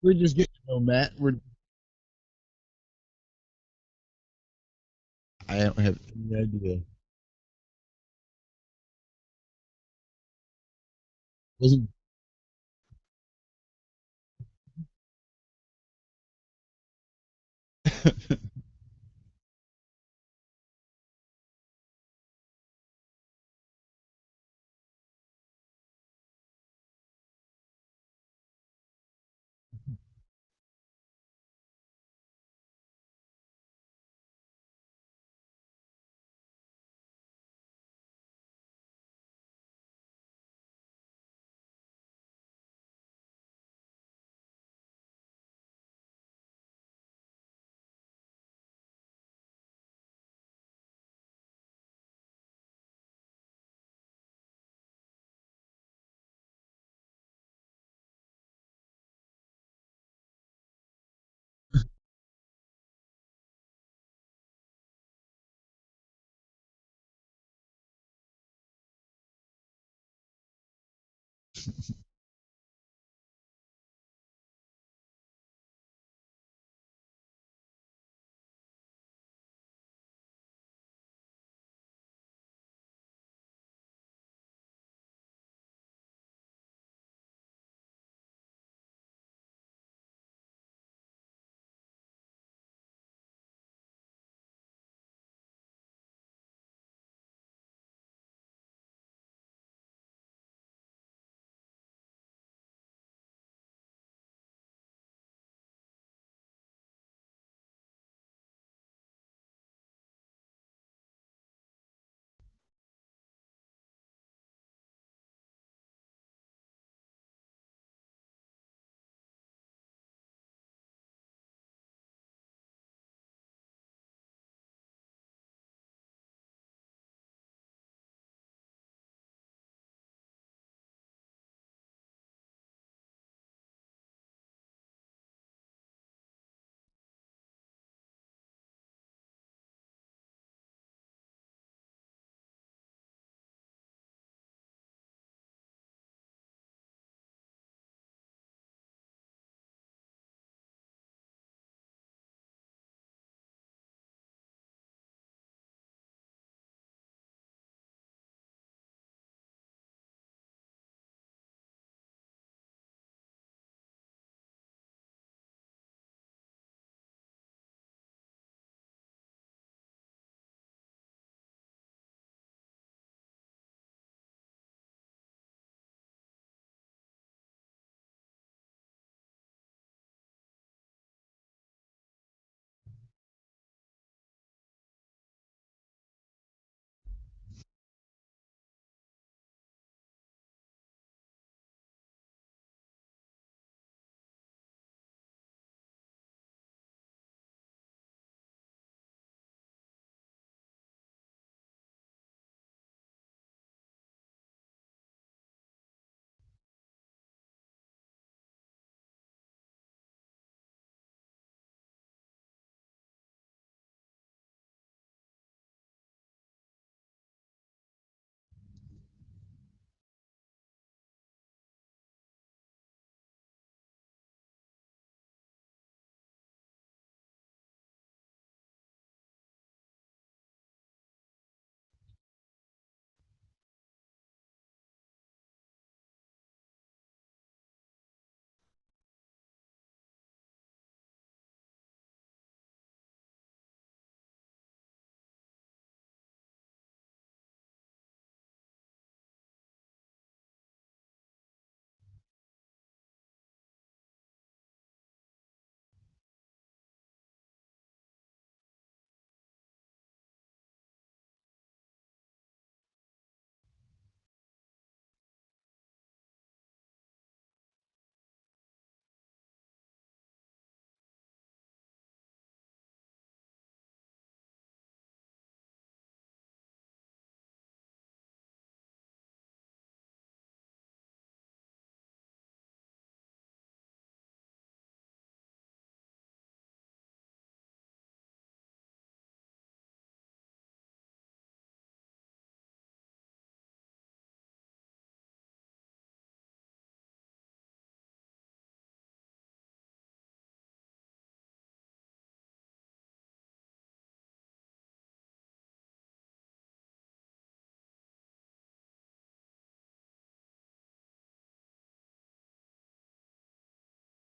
We're just getting to know Matt. I don't have any idea. Wasn't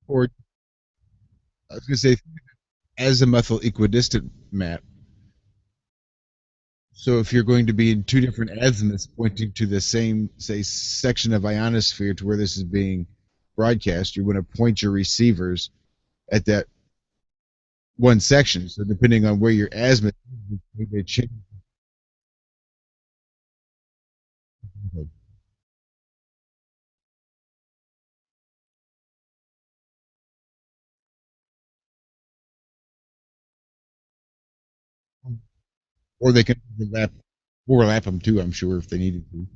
Or I was going to say azimuthal equidistant map. So if you're going to be in two different azimuths pointing to the same, say, section of ionosphere to where this is being broadcast, you want to point your receivers at that one section. So depending on where your azimuth is, they change. Or they can overlap them too, I'm sure, if they needed to.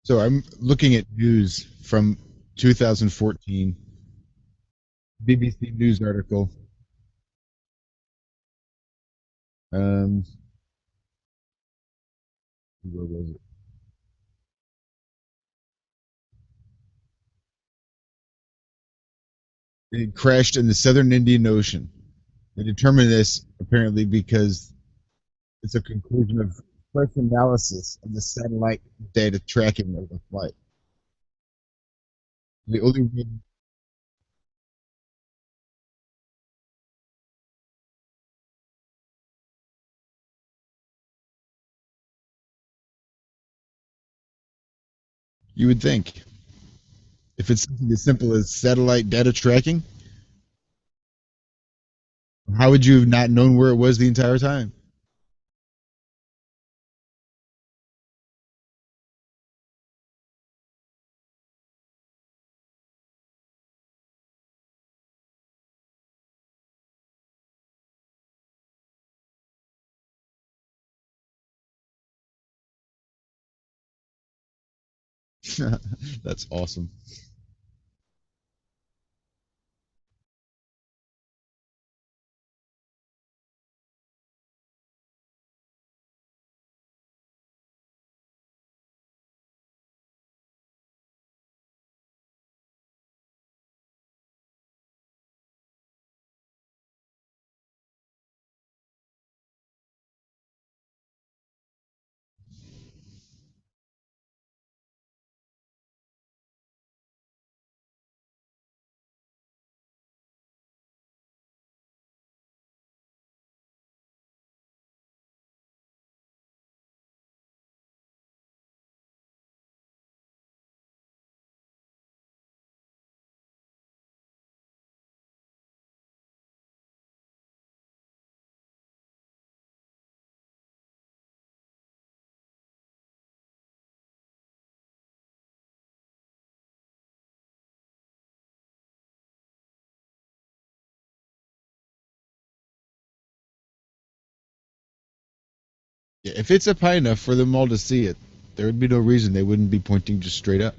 So I'm looking at news from 2014, BBC News article. Um, where was it? It crashed in the southern Indian Ocean. They determined this apparently because it's a conclusion of fresh analysis of the satellite data tracking of the flight. The only reason you would think, if it's something as simple as satellite data tracking, how would you have not known where it was the entire time? That's awesome. Yeah, if it's up high enough for them all to see it, there would be no reason they wouldn't be pointing just straight up.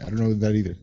I don't know that either.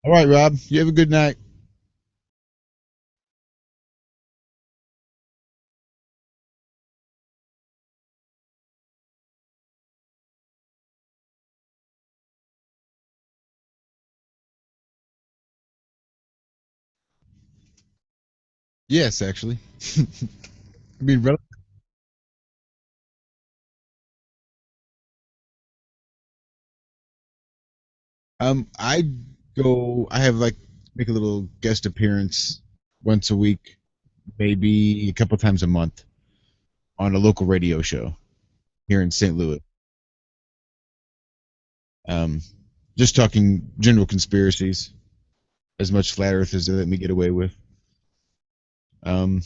All right, Rob. You have a good night. Yes, actually. I mean, I go. I have like make a little guest appearance once a week, maybe a couple times a month on a local radio show here in St. Louis. Um, just talking general conspiracies, as much flat Earth as they let me get away with. Um,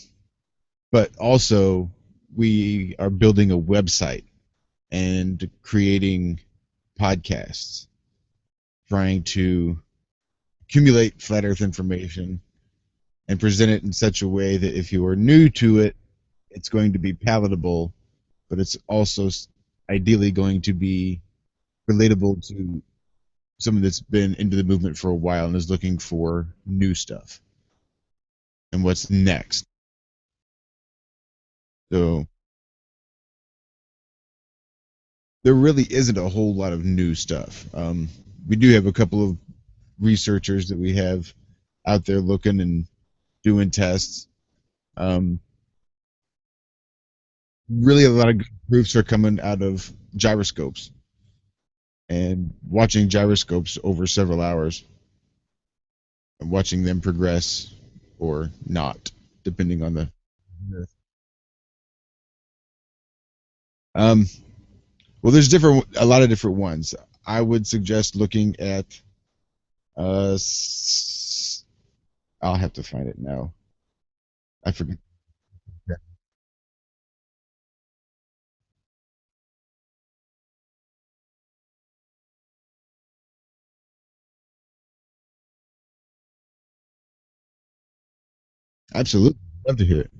but also, we are building a website and creating podcasts, trying to accumulate flat Earth information and present it in such a way that if you are new to it, it's going to be palatable, but it's also ideally going to be relatable to someone that's been into the movement for a while and is looking for new stuff and what's next. So there really isn't a whole lot of new stuff. We do have a couple of researchers that we have out there looking and doing tests. Um, really, a lot of good proofs are coming out of gyroscopes and watching gyroscopes over several hours and watching them progress or not, depending on the. Um, well, there's a lot of different ones. I would suggest looking at. Uh, I'll have to find it now. I forget. Absolutely, love to hear it.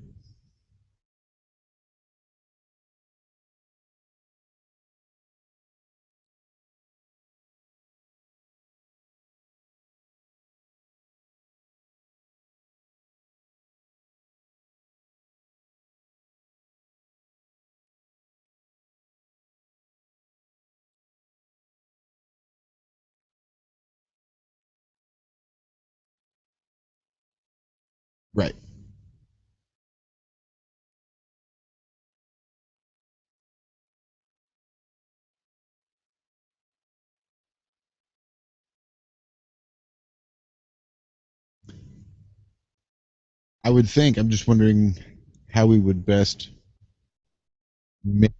Right. I would think. I'm just wondering how we would best make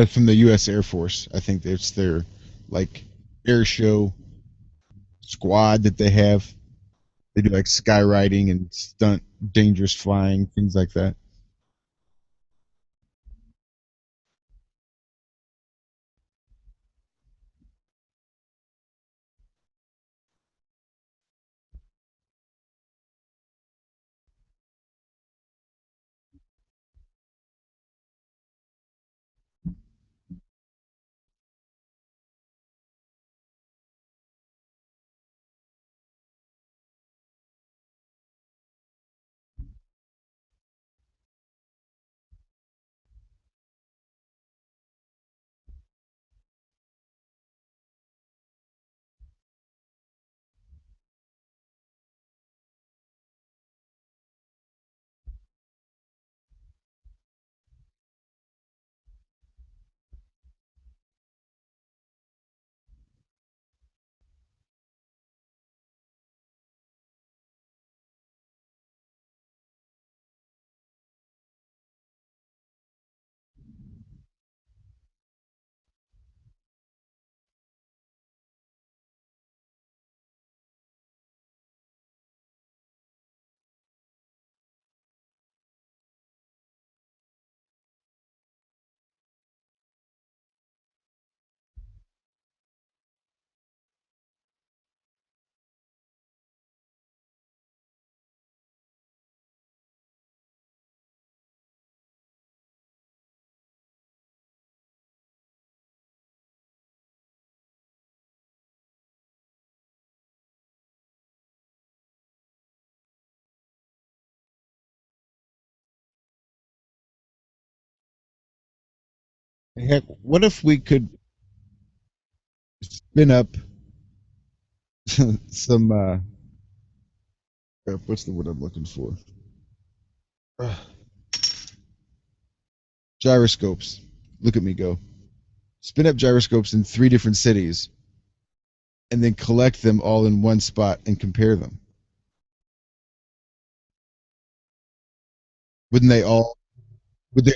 from the U.S. Air Force. I think it's their like air show squad that they have. They do like skywriting and stunt, dangerous flying, things like that. Heck, what if we could spin up some what's the word I'm looking for? Gyroscopes. Look at me go. Spin up gyroscopes in three different cities and then collect them all in one spot and compare them. Wouldn't they all? Would they?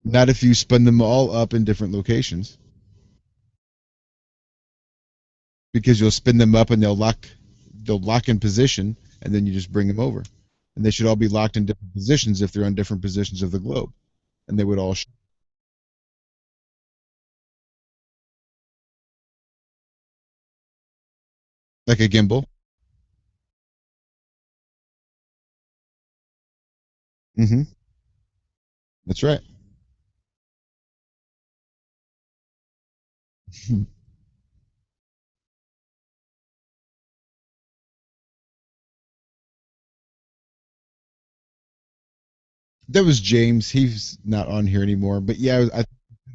Not if you spin them all up in different locations, because you'll spin them up and they'll lock in position, and then you just bring them over, and they should all be locked in different positions if they're on different positions of the globe, and they would all like a gimbal. Mm-hmm. That's right. That was James. He's not on here anymore, but yeah, I think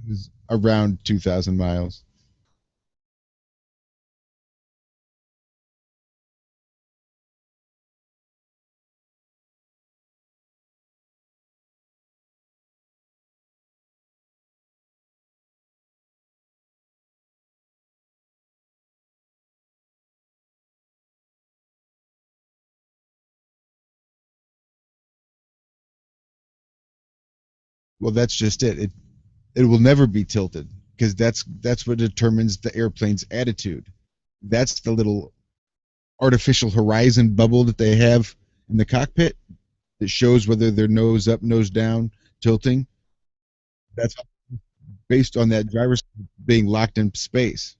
it was around 2,000 miles. Well, that's just it. It will never be tilted because that's what determines the airplane's attitude. That's the little artificial horizon bubble that they have in the cockpit that shows whether they're nose up, nose down, tilting. That's based on that gyroscope being locked in space.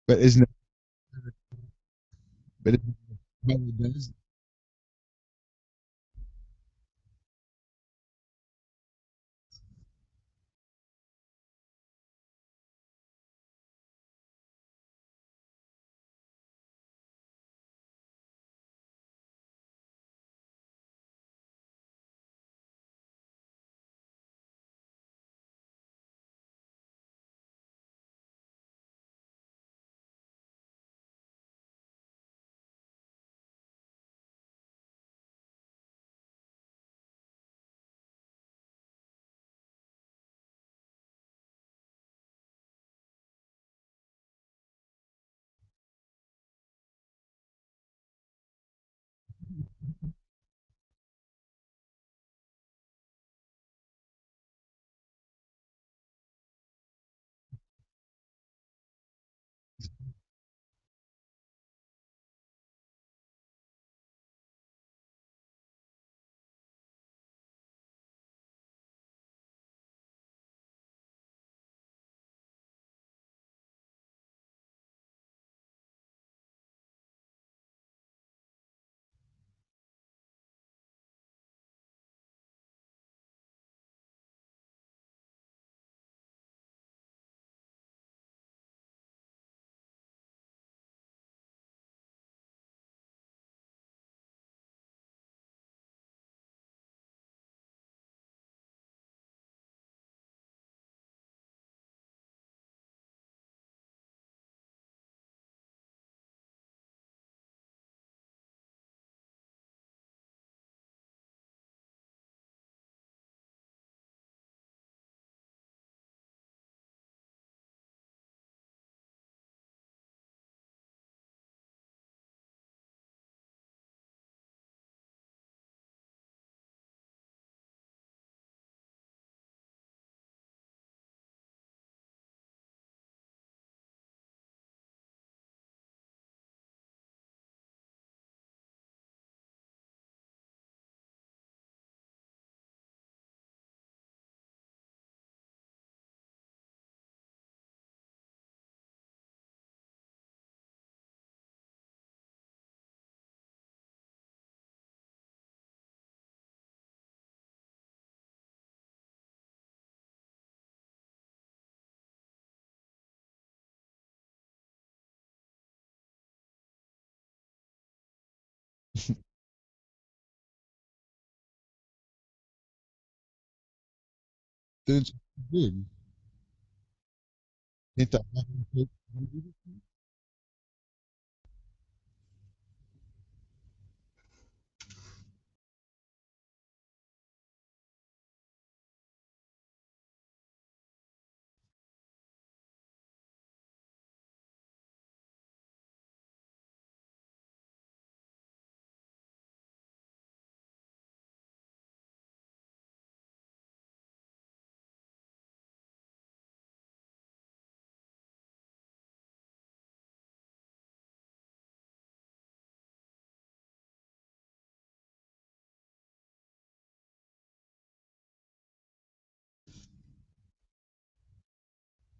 But isn't it? But it does. It's good. Ain't that-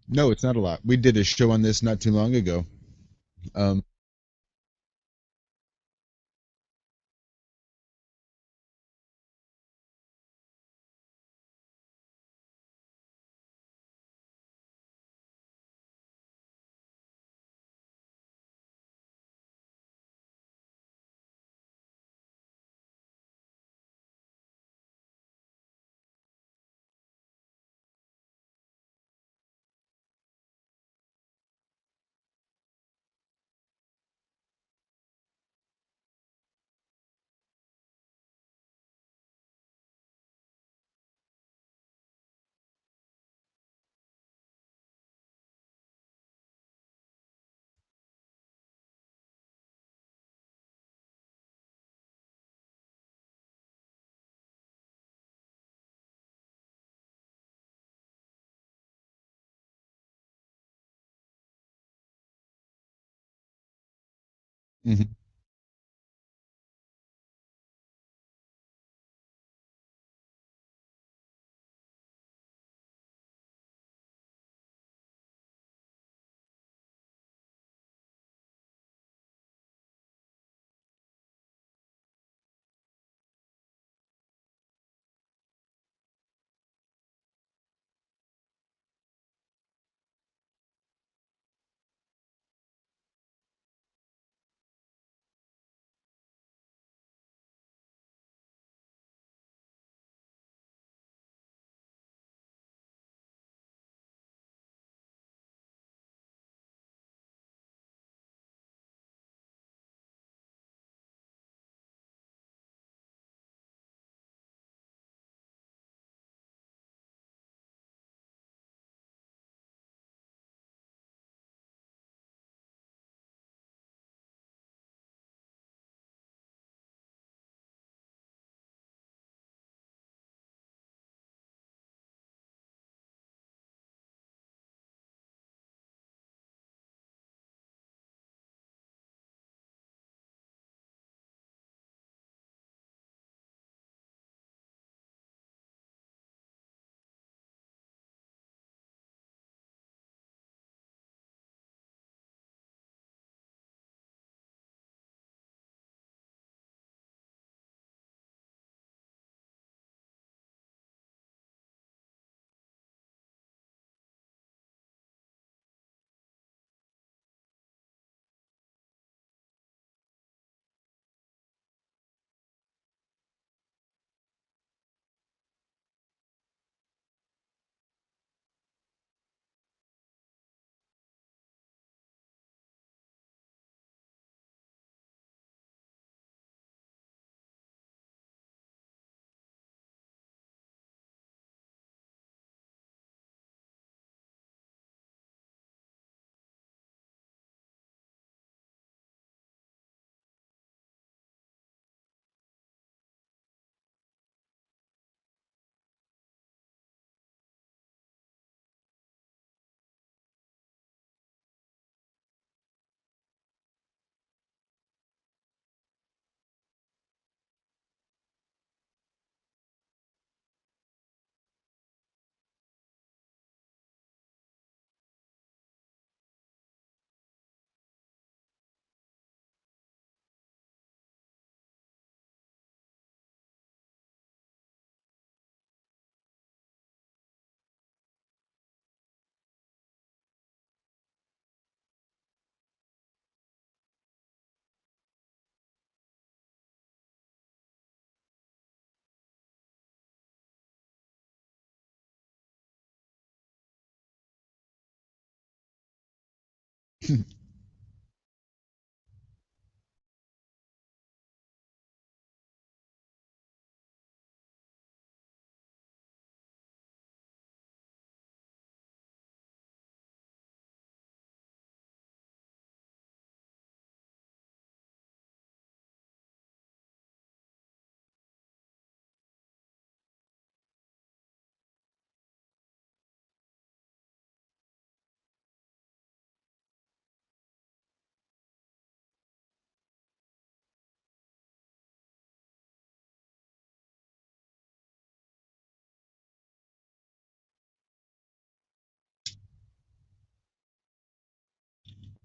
No, it's not a lot. We did a show on this not too long ago. Um, mhm.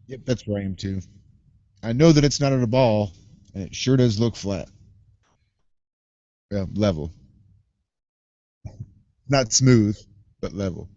Yep, that's where I am too. I know that it's not at a ball, and it sure does look flat. Level. Not smooth, but level.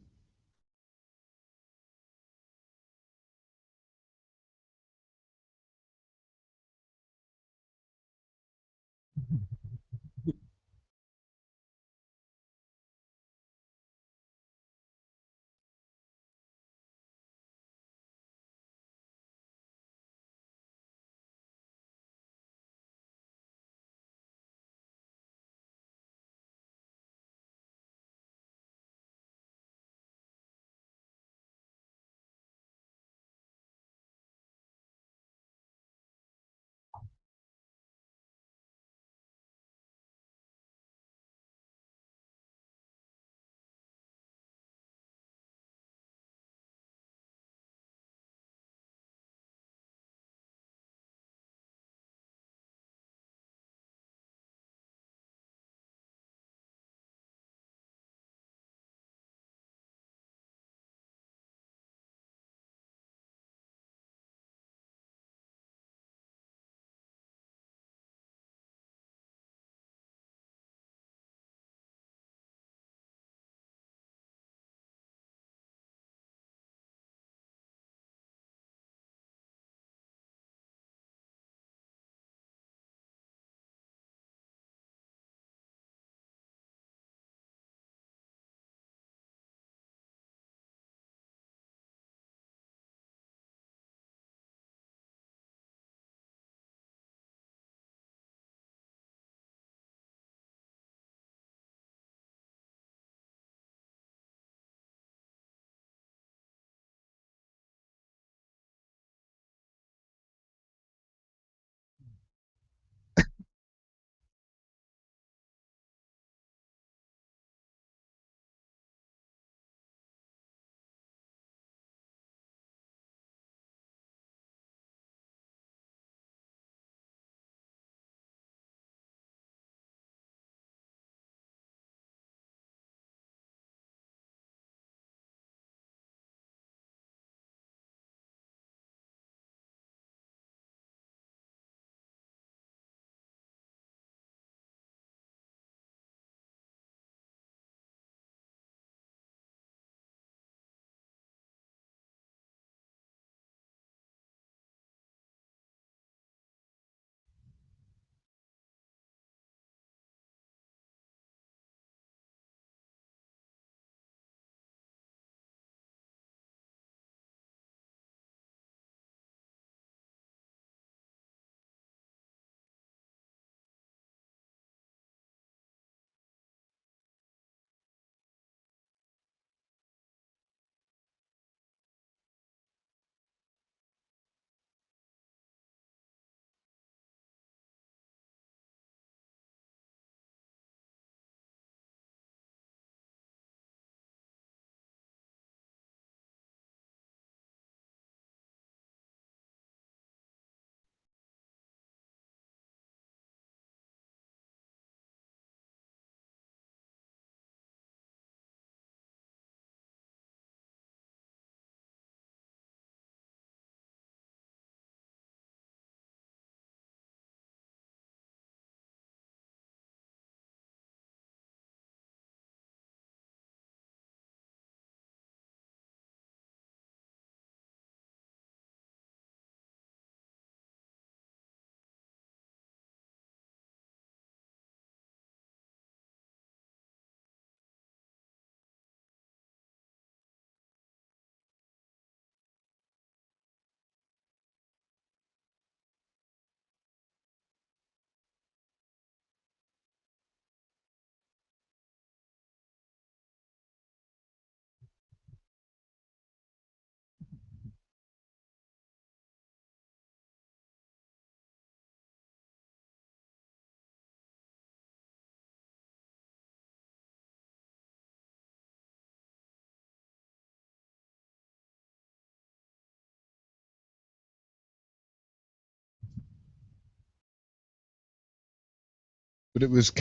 but it was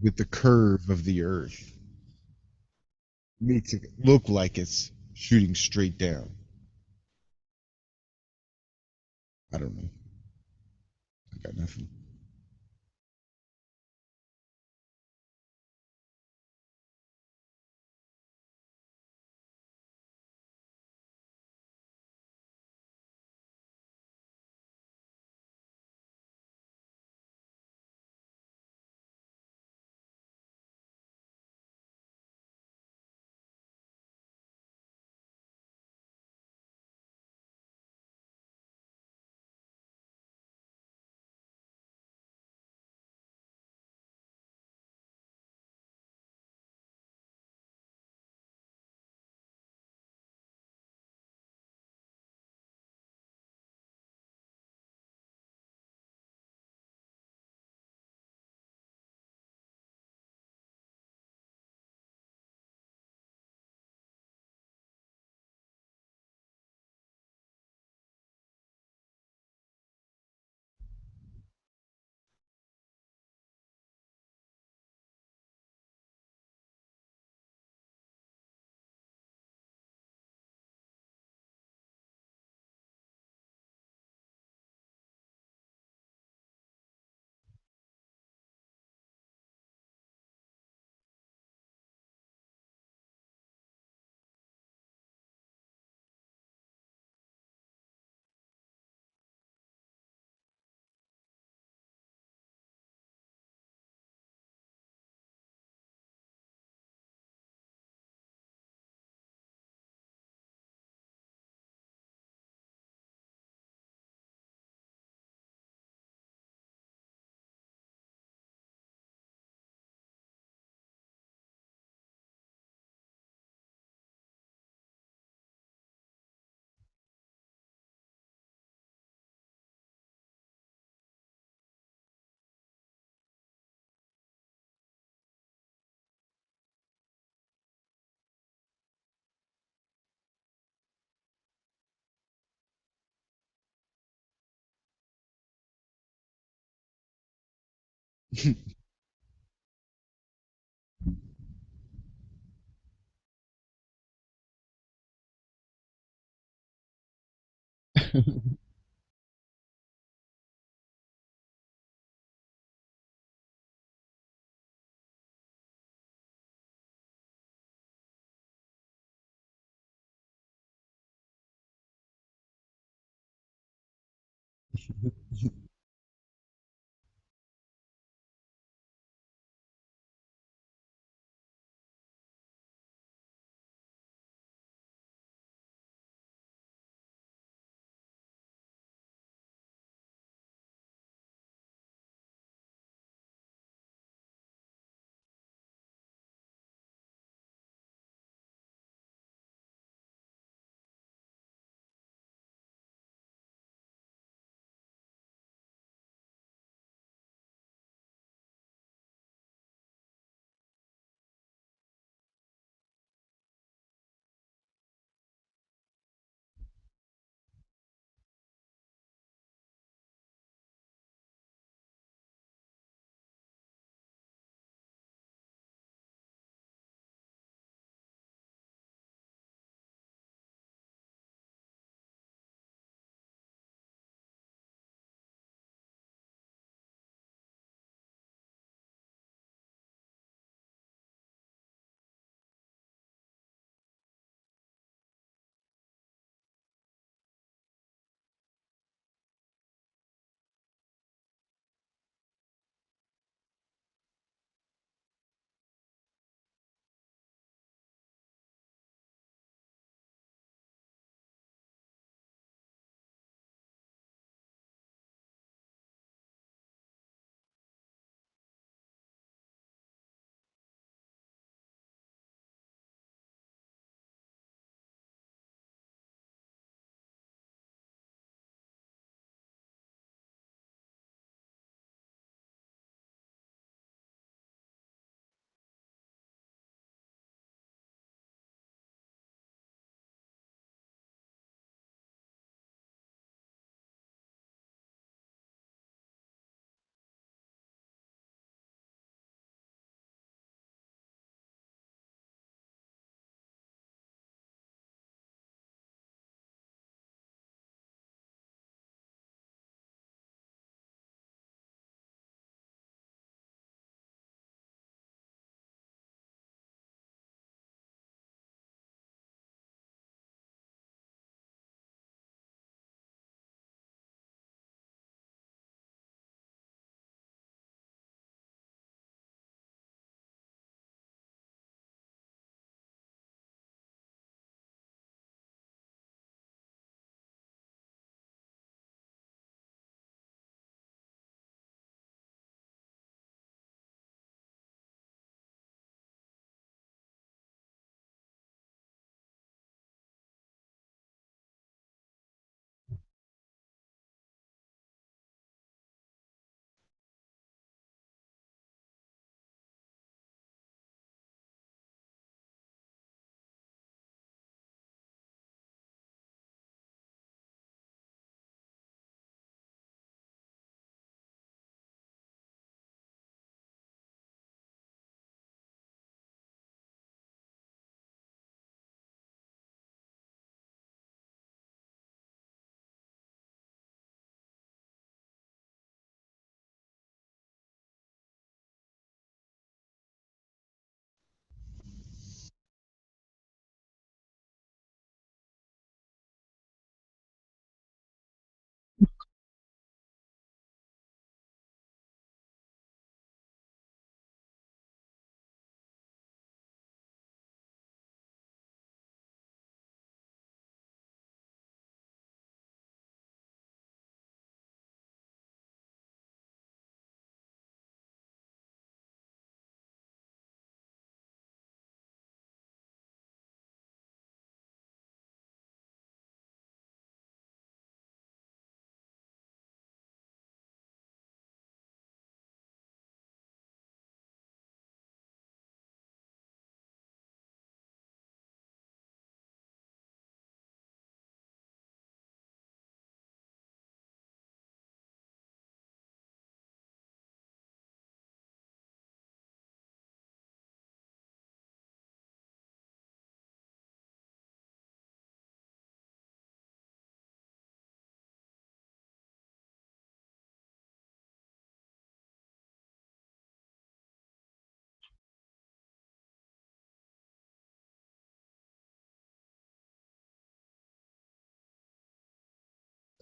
with the curve of the Earth. Makes it look like it's shooting straight down. I don't know. I got nothing.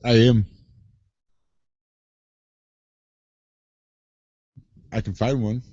I am. I can find one.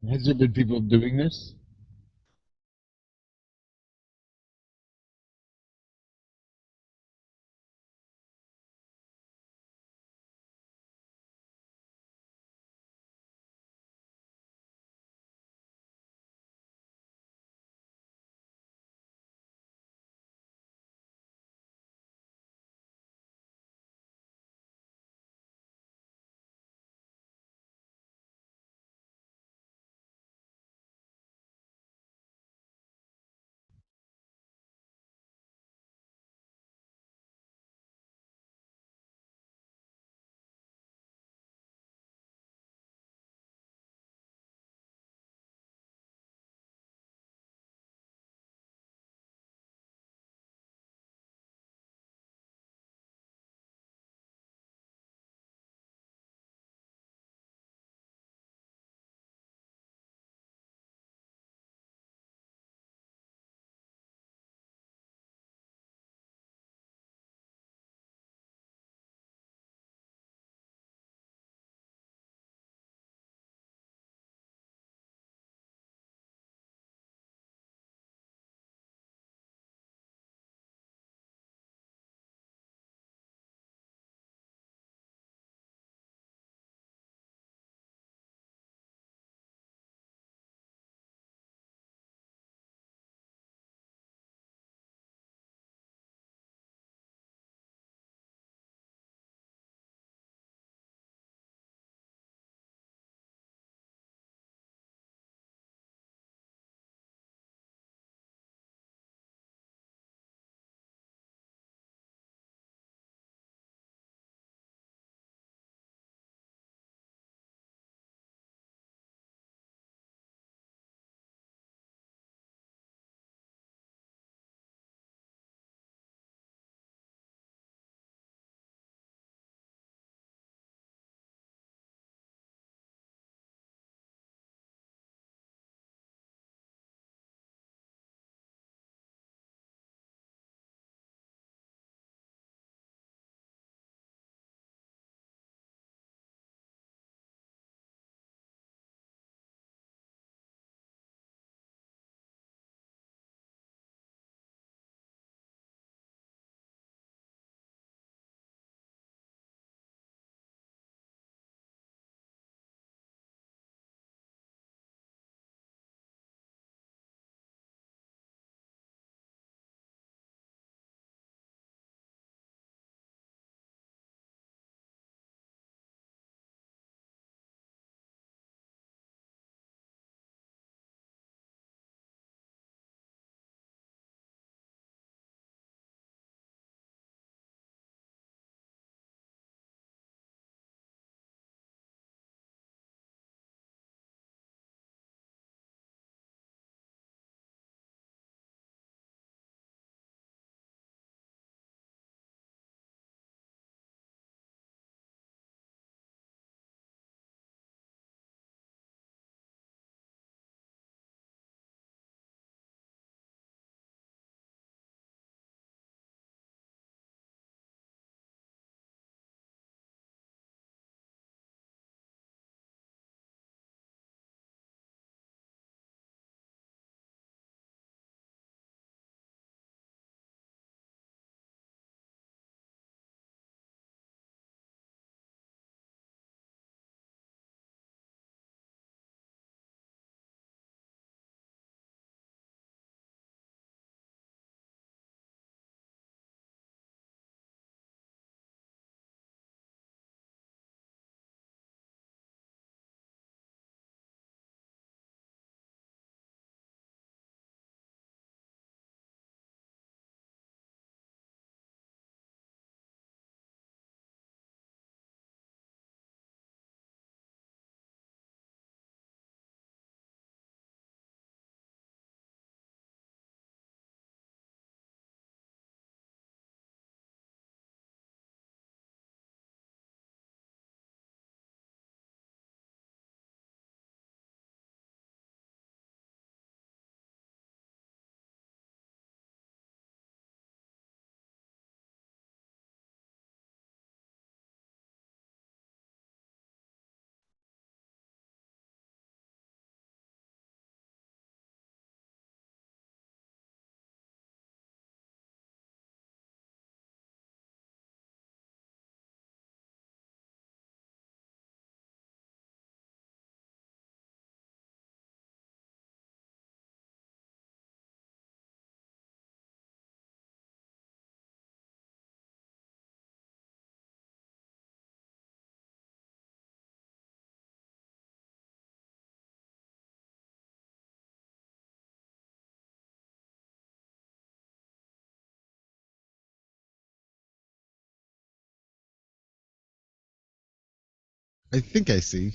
Has there been people doing this? I think I see.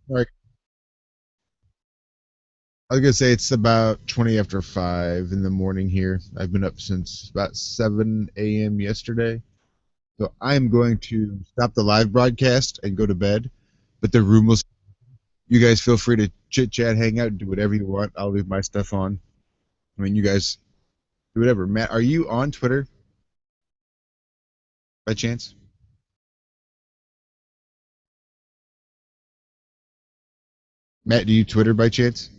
Like I was gonna say it's about 20 after 5 in the morning here. I've been up since about 7 a.m. yesterday. So I'm going to stop the live broadcast and go to bed. But the room will. You guys feel free to chit chat, hang out, do whatever you want. I'll leave my stuff on. I mean, you guys do whatever. Matt, are you on Twitter by chance? Matt, do you Twitter by chance?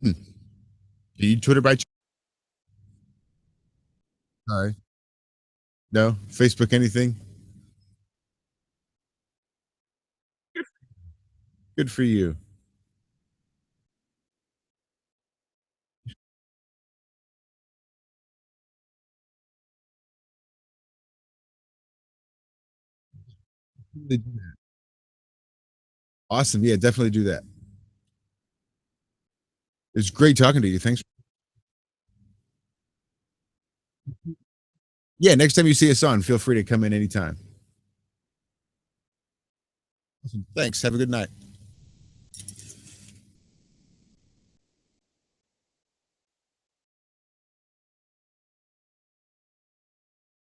Hmm. Do you Twitter by chance? All right. No? Facebook anything? Good for you. Awesome. Yeah, definitely do that. It's great talking to you. Thanks. Yeah, next time you see us on, feel free to come in anytime. Awesome. Thanks. Have a good night.